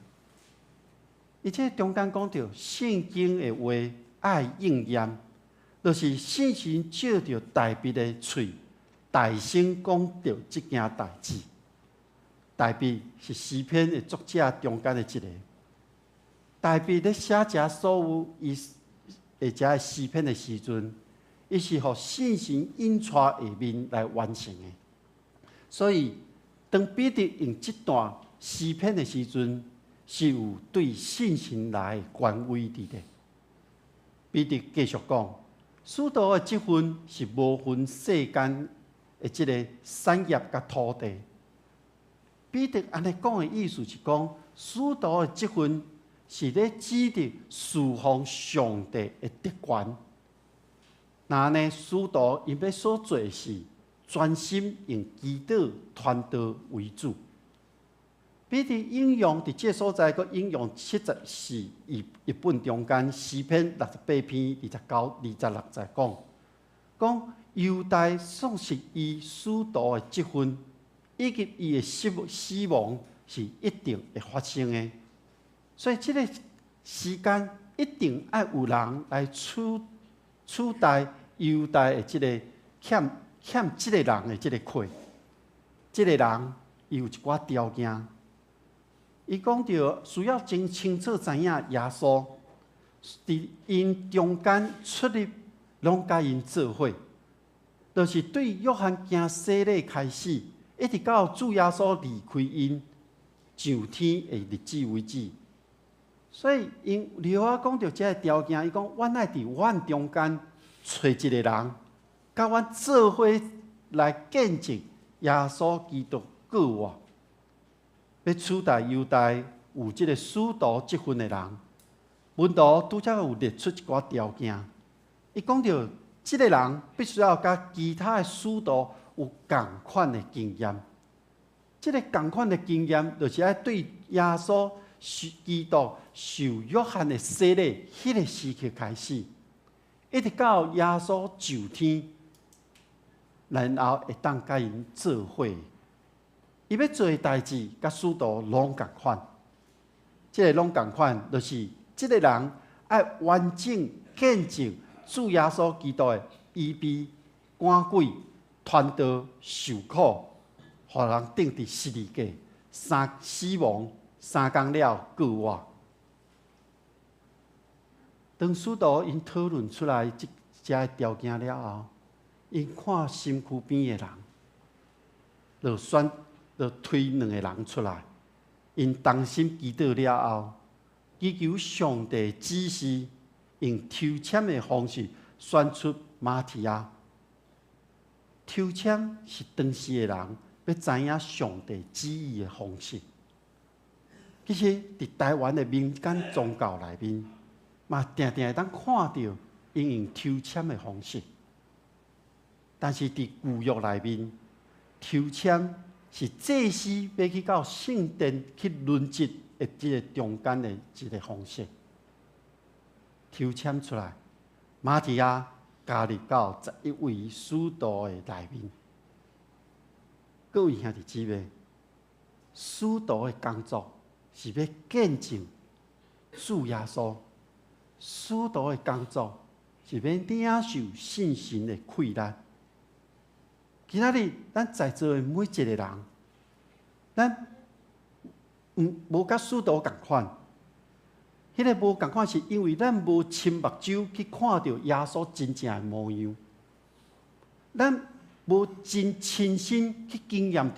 而且中间讲到圣经的话爱应验，就是圣神借着大卫的嘴，大声讲到这件代志。大卫是诗篇的作者中间的一个。大卫咧写遮所有伊遮的诗篇的时阵，伊是互圣神引带下面来完成的。所以，当彼得用这段诗篇的时阵，是有对信心来的权威伫咧。彼得继续讲，使徒的职分是无分世间的这个产业甲土地。彼得安尼讲的意思是讲，使徒的职分是咧指着侍奉上帝的特权。那呢，使徒因要所做的是专心用祈祷传道为主。彼得引用伫这所在，佮引用74一本中间诗篇68篇26节讲犹大丧失伊使徒的职分，以及伊的死亡是一定会发生的。所以，这个时间一定要有人来取代犹大的这个欠这个人的这个亏。这个人伊有一寡条件。伊讲到需要真清楚知影耶稣伫因中间出入，拢甲因做伙，就是对约翰行洗礼开始，一直到主耶稣离开因上天的日子为止。所以因留我讲到这个条件，伊讲阮爱伫阮中间找一个人，甲阮做伙来见证耶稣基督救我。要取代犹大有这个使徒职分的人，文图拄则有列出一寡条件。伊讲到，这个人必须要甲其他的使徒有同款的经验。这个同款的经验，就是要对耶稣基督受约翰的洗礼迄个时刻开始，一直到耶稣上天，然后会当甲因做伙。伊要做的代志，甲使徒拢同款。这个拢同款，就是这个人要完整见证主耶稣基督的医治、赶鬼、传道、受苦，互人钉伫十字架、死亡3天了救我。当使徒因讨论出来这条件了后，因看身躯边的人。就推2个人出来，因同心祈祷了后，祈求上帝指示，用抽签的方式选出马提亚。抽签是当时的人要知影上帝旨意的方式。其实，伫台湾的民间宗教内面，嘛定定会当看到因用抽签的方式。但是伫旧约内面，抽签是祭司要去到圣殿去轮值的这个中间的一个方式。抽签出来，马提亚加入到11位使徒的内面。各位兄弟姊妹，使徒的工作是要见证主耶稣，使徒的工作是要领受信心的馈赠。今仔日咱在座的每一个人，咱无甲使徒共款。迄个无共款，是因为咱无亲目睭去看到耶稣真正的模样，咱无真亲身去经验到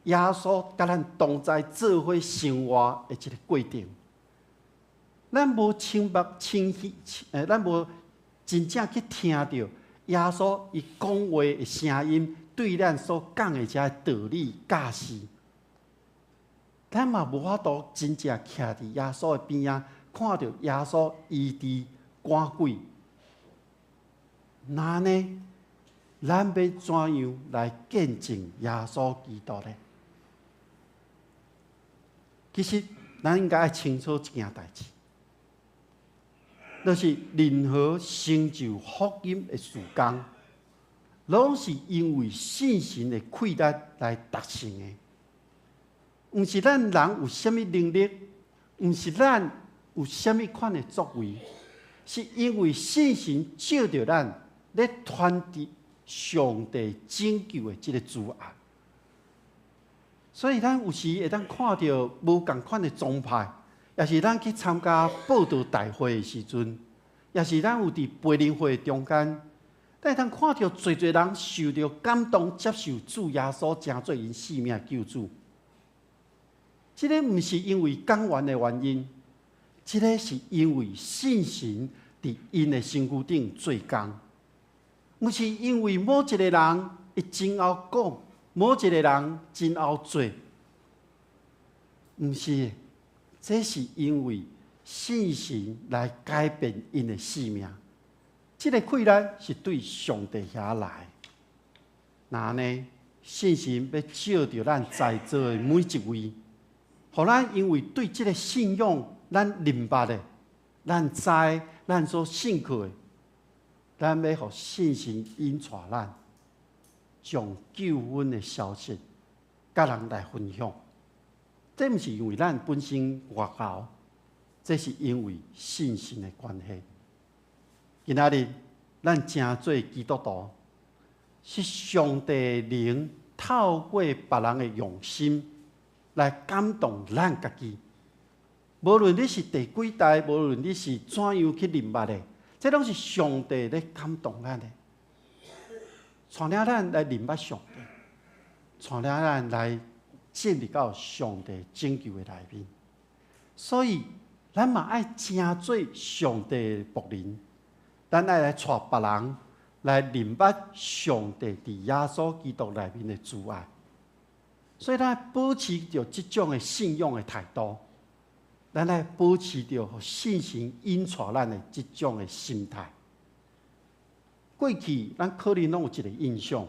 耶稣甲咱同在做伙生活的一个过程。咱无咱无真正去听到耶稣伊讲话的声音，对咱所讲的这道理教示，咱嘛无法度真正徛伫耶稣的边仔。看到耶稣医治赶鬼，那呢？咱要怎样来见证耶稣基督呢？其实，咱应该清楚一件代志，就是任何成就福音的事工，拢是因为信心的馈赠来达成的。毋是咱人有啥物能力，毋是咱有啥物款的作为，是因为信心照着咱咧传递上帝拯救的这个主案。所以咱有时会当看到无共款的宗派，也是咱去参加报道大会的时阵，也是咱有伫培灵会中间，咱会当看到侪侪人受到感动，接受主耶稣成做因性命的救主。这个毋是因为讲完的原因。这个是因为信心伫因的身躯顶做工，毋是因为某一个人伊真晓讲，某一个人真晓做，毋是，这是因为信心来改变因的性命。这个馈赠是对上帝遐来，那呢，信心要照着咱在座的每一位，互咱因为对这个信仰。咱明白的，咱知，咱所信靠的，咱要互信心引带咱，将救恩的消息甲人来分享。这毋是因为咱本身外高，这是因为信心的关系。今仔日咱正做基督徒，是上帝的灵透过别人的用心来感动咱家己。无论你是第几代，无论你是怎样去明白的，这拢是上帝咧感动咱的，带领咱来明白上帝，带领咱来进入到上帝拯救的内面。所以，咱嘛爱真做上帝的仆人，咱爱来带别人来明白上帝伫耶稣基督内面的主爱。所以，咱保持着这种的信仰的态度。咱来保持着信心引带咱的这种的心态。过去咱可能拢有一个印象，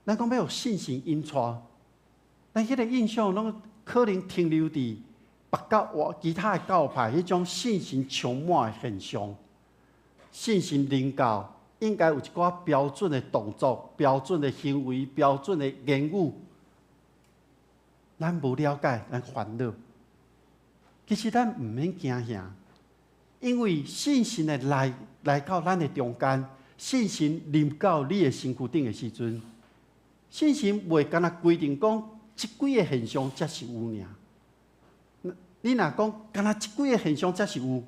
咱讲要有信心引带，咱迄个印象拢可能停留伫别教或其他的教派迄种信心充满的现象。信心领教应该有一寡标准的动作、标准的行为、标准的言语。咱无了解，咱烦恼。其实咱毋免惊吓，因为信心的来到咱的中间，信心临到你的身躯顶的时阵，信心袂干那规定讲即几个现象才是有尔。你若讲干那即几个现象才是有，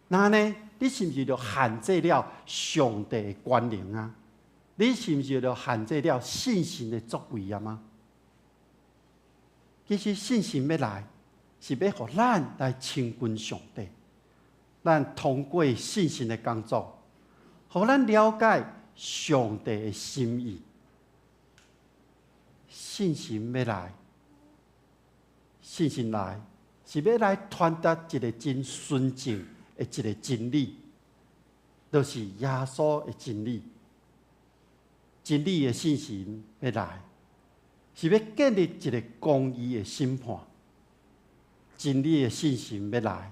那呢？你是毋是就限制了上帝的权能啊？你是毋是就限制了信心的作为啊吗？其实信心要来，是要互咱来亲近上帝。咱通过信心的工作，互咱了解上帝的心意。信心要来，信心来，是要来传达一个真纯正的一个真理，就是耶稣的真理。真理的信心要来，是要建立一个公义的审判。真理的信心要来，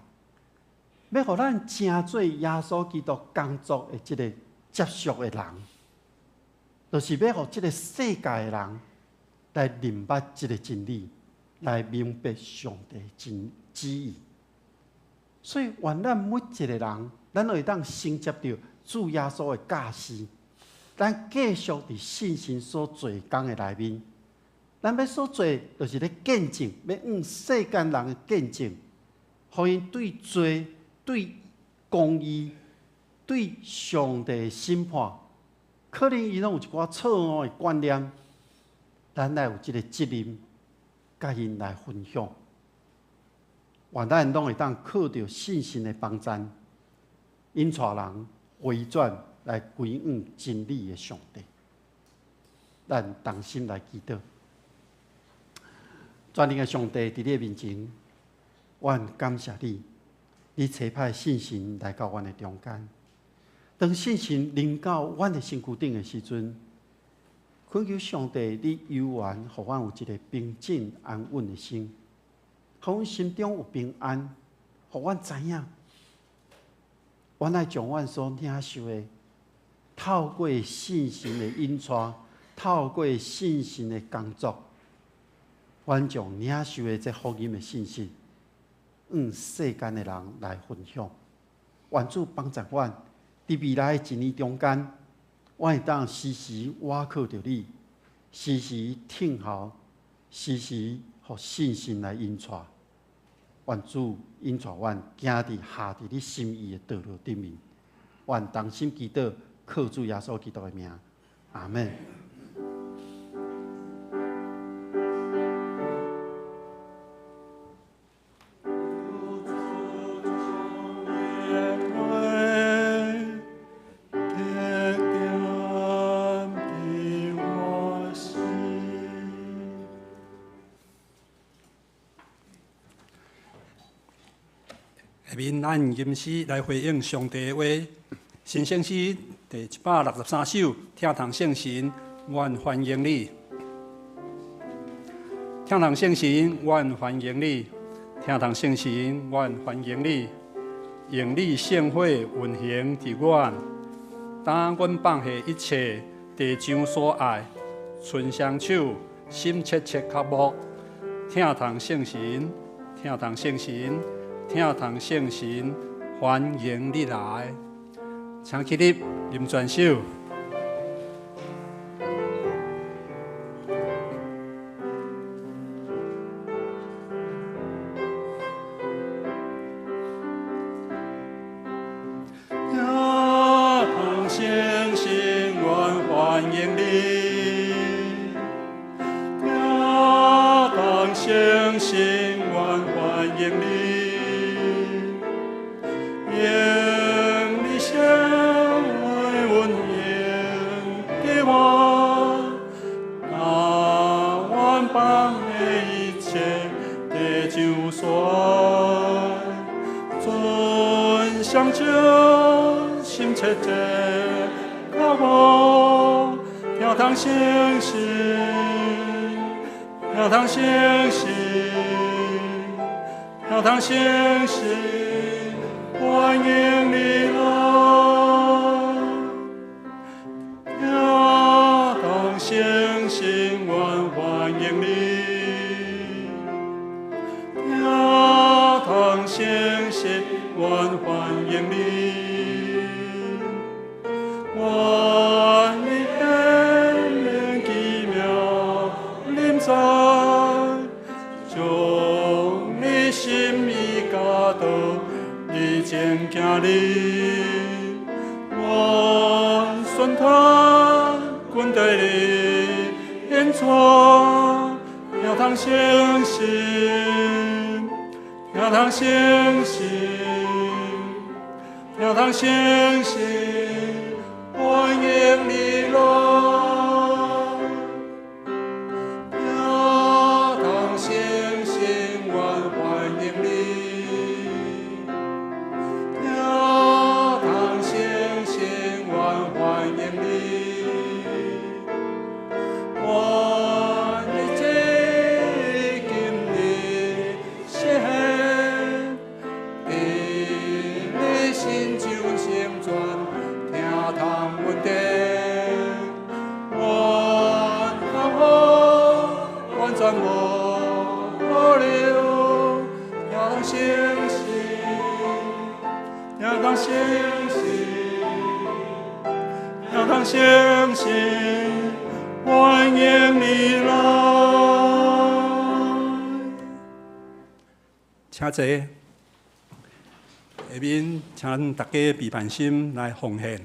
要互咱成做耶稣基督工作的这个接续的人，就是要互这个世界的人来明白这个真理，来明白上帝的旨意。所以，愿咱每一个人，咱会当承接到主耶稣的教示，咱继续伫信心所做工的内面，咱要所做，就是咧见证，要向世间人的见证，互因对罪、对公义、对上帝的审判，可能伊拢有一寡错误的观念，咱来有这个责任，甲因来分享。愿咱拢会当靠着信心的帮助，引带人回转来归向真理的上帝。咱同心来祈祷。全能的上帝，伫你面前，阮感谢你，你差派信心来到阮的中间。当信心临到阮的身躯顶的时阵，恳求上帝，你悠然，互阮有一个平静安稳的心，互阮心中有平安，互阮知影，阮爱将阮所领受的，透过信心的引带，透过信心的工作，阮将领受的这福音的信息，向世间的人来分享。愿主帮助阮，伫未来的一年中间，阮会当时时倚靠着你，时时听候，时时互信心来引带。愿主引带阮行伫下伫你心意的道路顶面。愿同心祈祷，靠主耶稣基督的名，阿门。下面咱吟诗来回应上帝的话，新圣诗第163首，听堂圣神，愿欢迎你。听堂圣神，愿欢迎你。听堂圣神，愿欢迎你。用你圣火运行伫阮，当阮放下一切地上所爱，伸双手，心切切渴慕。听堂圣神，听堂圣神。听堂圣神，欢迎你来，请起立，吟全首。听堂圣神，愿欢迎你。听堂圣神，愿欢迎你。用你圣爱运行给我，那阮放的一切地上所爱，尊上酒心切切渴慕，听堂圣神，听堂圣神，听堂圣神。欢迎你来，听堂圣神，愿欢迎你。听堂圣神，愿欢迎你。愿你显明奇妙临在，将你心意教导。你前行你，我顺他军队里演唱，听通相信，也通相信，也通相信，欢迎你来。也通相信，我欢迎你。也通相信，我欢迎你。相信，欢迎你来。请坐，下面请大家备办心来奉献。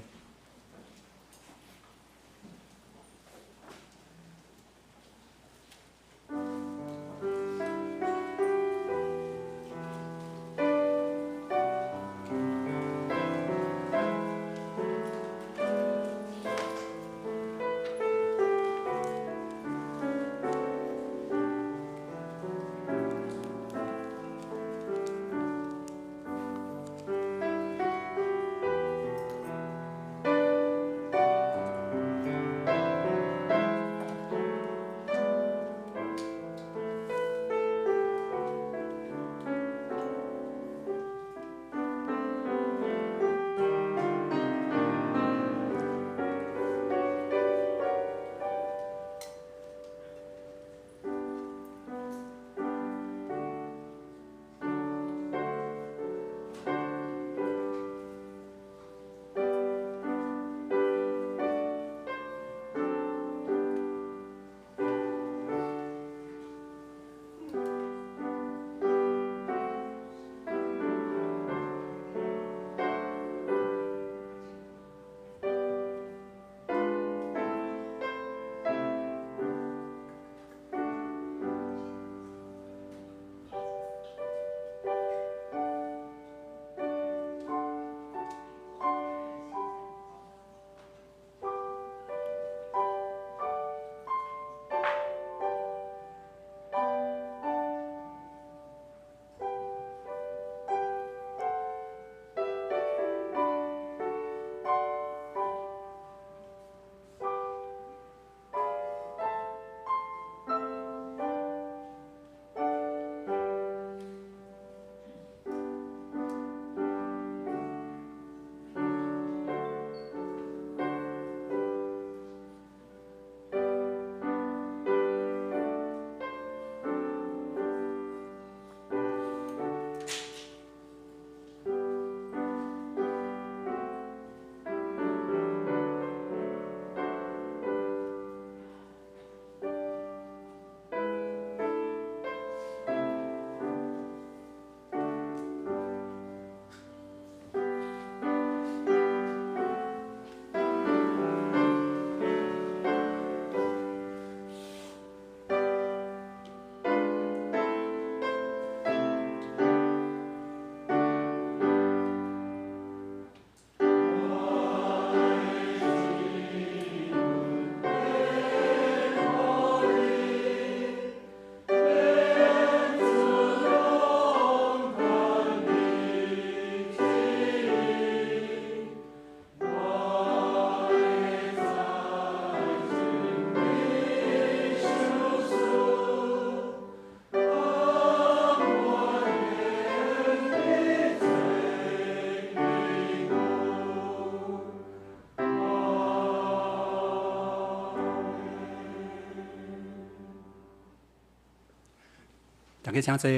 大家请坐。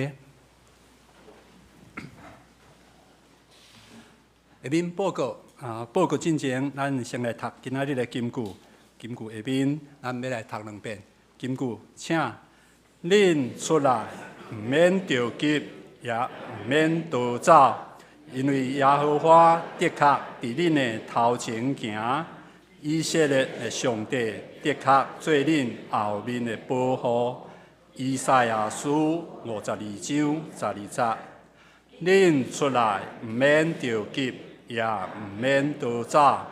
下面报告报告进前，咱先来读今仔日的金句。金句下面，咱要来读2遍。金句，请恁出来，唔免着急，也唔免逃走，因为耶和华的确伫恁的头前行，以色列的上帝的确做恁后面的保护。以赛亚书52章12节，恁出来毋免着急，也毋免多早，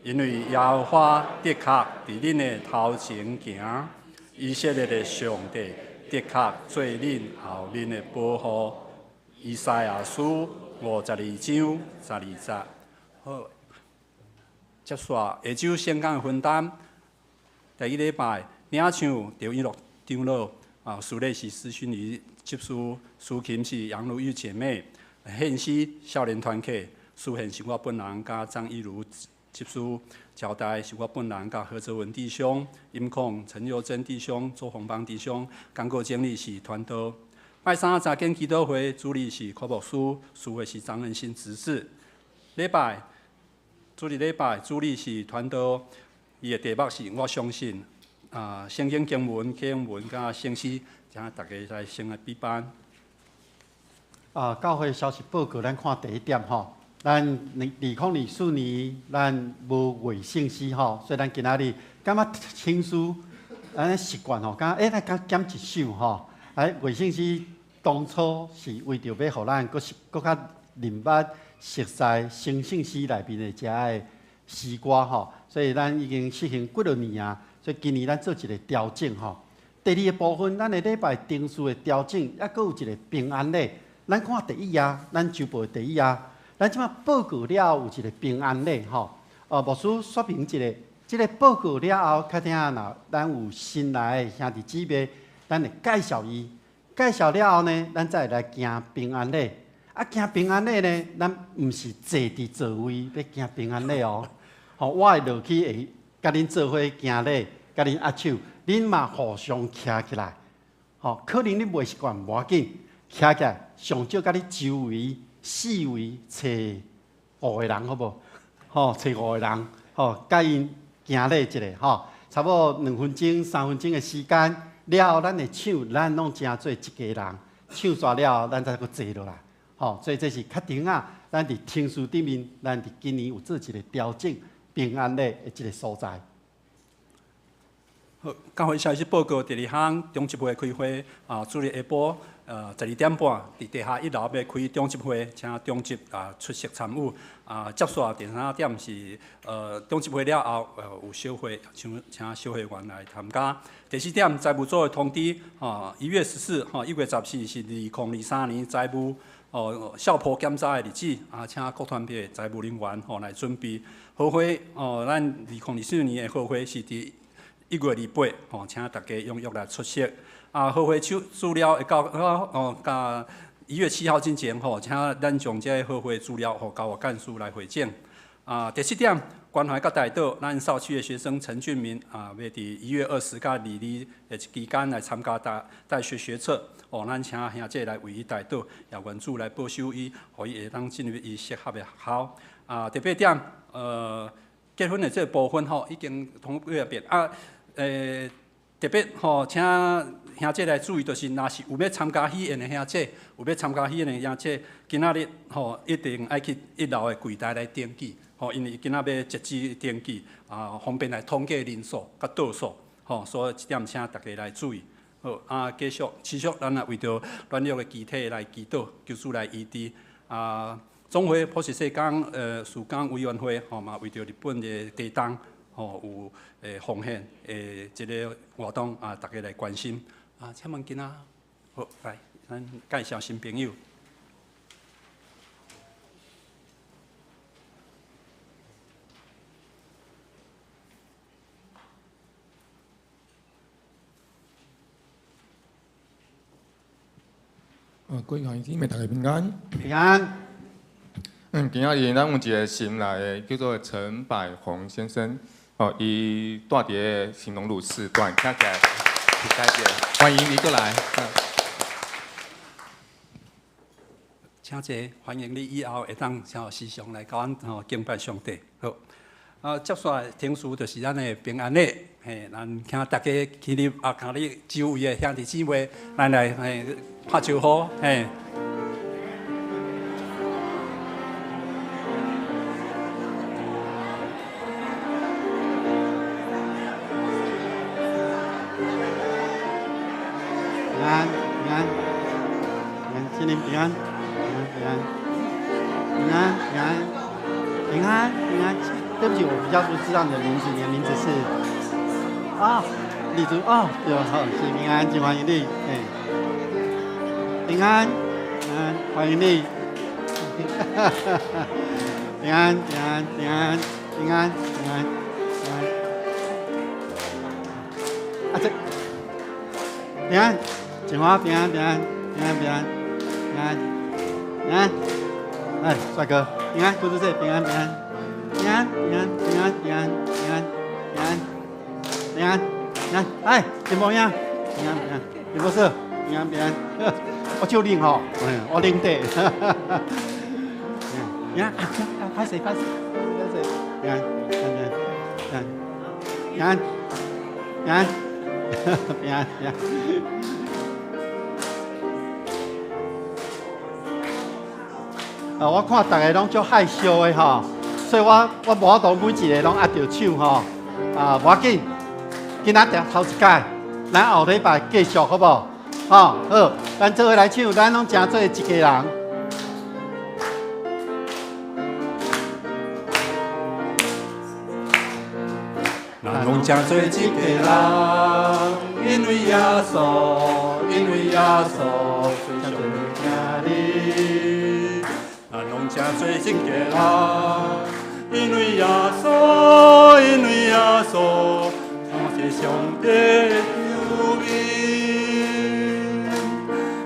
因为耶和华的确伫恁的头前行，以色列的上帝的确做恁后面的保护。以赛亚书52章12节。好，接续下周宣讲的分担，第一礼拜领唱刘一乐长老。苏烈是施训仪执事，苏琴是杨如玉姐妹，献诗少年团契，苏宪是我本人，甲张一如执事，交代是我本人，甲何泽文弟兄，音控陈佑珍弟兄，周宏邦弟兄，广告经理是团导。拜三查经祈祷会主理是柯牧师，司会是张仁新执事。主礼主理是团导，伊的题目是我相信。圣经经文、经文甲圣诗，请大家来先来比班。教会消息报告，咱看第一点吼，咱2024年咱无卫生诗吼，所以咱今仔日感觉轻书，咱习惯吼，咱减一首吼。卫生诗当初是为着要互咱搁较明捌熟悉生圣诗内面的遮个诗歌吼，所以咱已经实行几落年啊。所以今年咱做一个调整吼。第二个部分，咱的礼拜定数的调整，还佫有一个平安礼。咱看第一页，咱周报第一页，咱即马报告了有一个平安礼吼。牧师说明一下，即个报告了后，确定若咱有新来的兄弟姊妹，咱会介绍伊。介绍了后呢，咱再来行平安礼。行平安礼呢，咱毋是坐伫座位要行平安礼哦。我会落去会。甲恁做伙行礼，甲恁握手，恁嘛互相徛起来。可能恁袂习惯，无要紧，徛起来，上少甲你周围四围找5个人，好无？找5个人，甲因行礼一下，差不多2分钟、3分钟的时间，了后咱的唱，咱拢正做一家人，唱煞了后，咱再搁坐落来。所以这是确定啊，咱伫听书顶面，咱伫今年有做一个调整。平安礼的一个所在。好，教会消息报告第2项，中集会开会主日下晡12点半，伫地下1楼要开中集会，请中集出席参与。接续第3点是中集会了后有小会，请小会员来参加。第4点财务组的通知，1月14、1月14是2023年财务校普检查的日子，请各团体财务人员来准备。好会咱2024年的好会是伫1月28，请大家踊跃来出席。好会资料会到甲1月7号之前，请咱将这好会资料互教务干事来回检。第7点，关怀甲带导，咱校区的学生陈俊明要伫1月20甲22的期间来参加大学学测。咱请兄弟来为伊带导，也原主来保守伊，互伊会当进入伊适合的学校。第8点，结婚的这个部分已经通过一遍特别请兄弟来注意，就是若是有要参加喜宴的兄弟，有要参加喜宴的兄弟，今仔日一定爱去1楼的柜台来登记，因为今仔要截止登记，方便来统计人数甲倒数，所以这点请大家来注意。好，继续，咱也为着软弱的肢体来祈祷，求主来医治。总会普世世港树港委员会嘛，为着日本的地震有奉献这个活动大家来关心。请问今仔好来，咱介绍新朋友。各位弟兄姊妹，大家平安。平安。今仔日咱有一个新来的，叫做陈百宏先生，伊住伫新农路4段，请起来，谢谢，欢迎你过来。请坐，欢迎你以后会当时常来甲阮敬拜上帝。好，接下来听书就是咱的平安礼，咱请大家起立，甲你周围的兄弟姊妹，咱来拍招呼，平安，平安，平安，平安，平安，平安。对不起，我比较不知道你的名字，你的名字是啊，李竹哦，有好，是平安，真欢迎你，哎，平安，平安，欢迎你，平安，平安，平安，平安，平安，平安。啊这，平安，锦华平安，平安，平安，平安，平安，平安。哎，帅哥，平安，故事这平安，平安。平安，平安，平安，平安，平安，平安，平安，平安，哎，金毛样，平安，平安，金博士，平安，平安，我就领吼，我领的，平安，拍谁，拍谁，平安，平安，平安，平安，平安，平安。我看大家拢足害羞的吼。所以我无法度每一个拢握着手吼，无要紧，今仔头一届，咱后礼拜继续好不好？好，咱做伙来唱，咱拢诚做一家人。咱拢诚做一家人，因为耶稣，因为耶稣，最上惊你。咱拢诚做一家人。因为耶稣，因为耶稣，我是上帝的救民。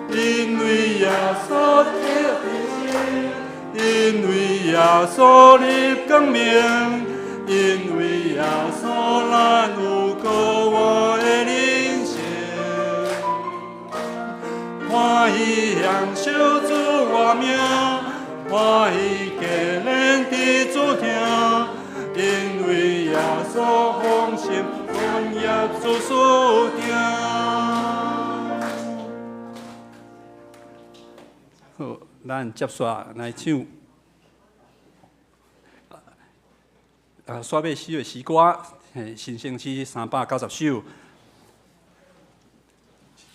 因为耶稣的心，因为耶稣的光明，因为耶稣咱有过我的人生。欢喜享受主我名。欢喜家人的主听，因为耶稣奉献专业主所听。好，咱接续来唱刷尾诗的诗歌，新生诗390首。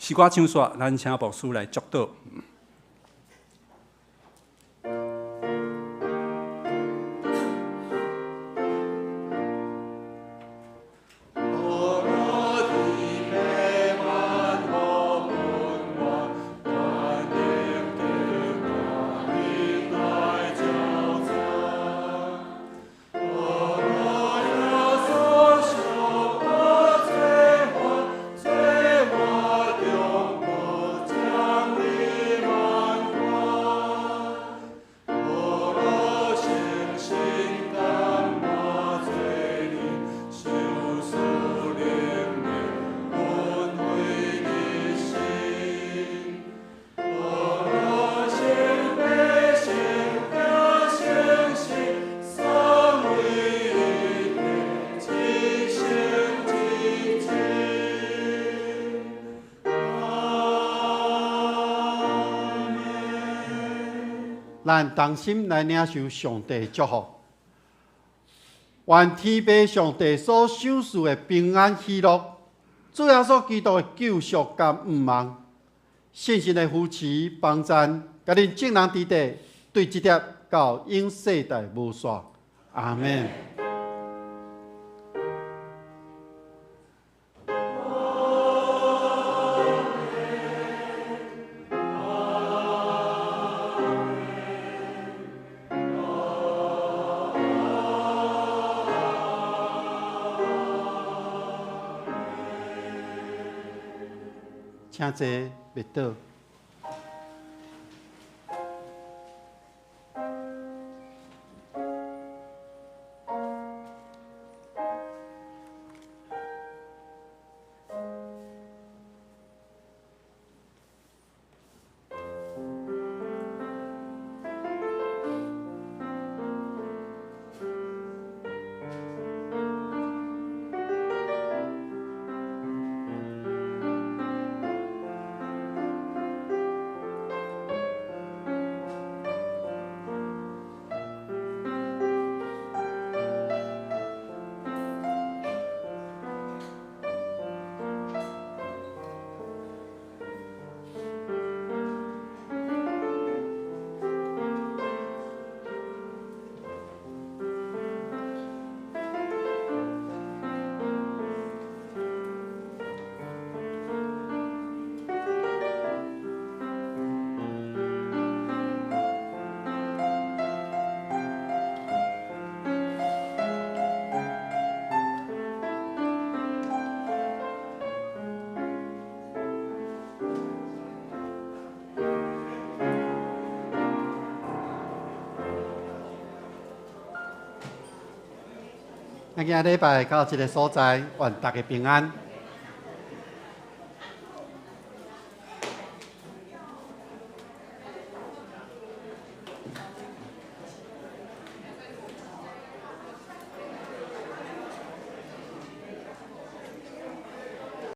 诗歌唱煞，咱请牧师来祝祷。咱同心来领受上帝祝福，愿天父上帝所赏赐的平安喜乐，主耶稣基督的救赎甲毋忘，信心的扶持帮赞，甲恁众人伫地对这点到永世代无煞。阿门。请坐，别倒。咱今礼拜到这个所在，愿大家平安。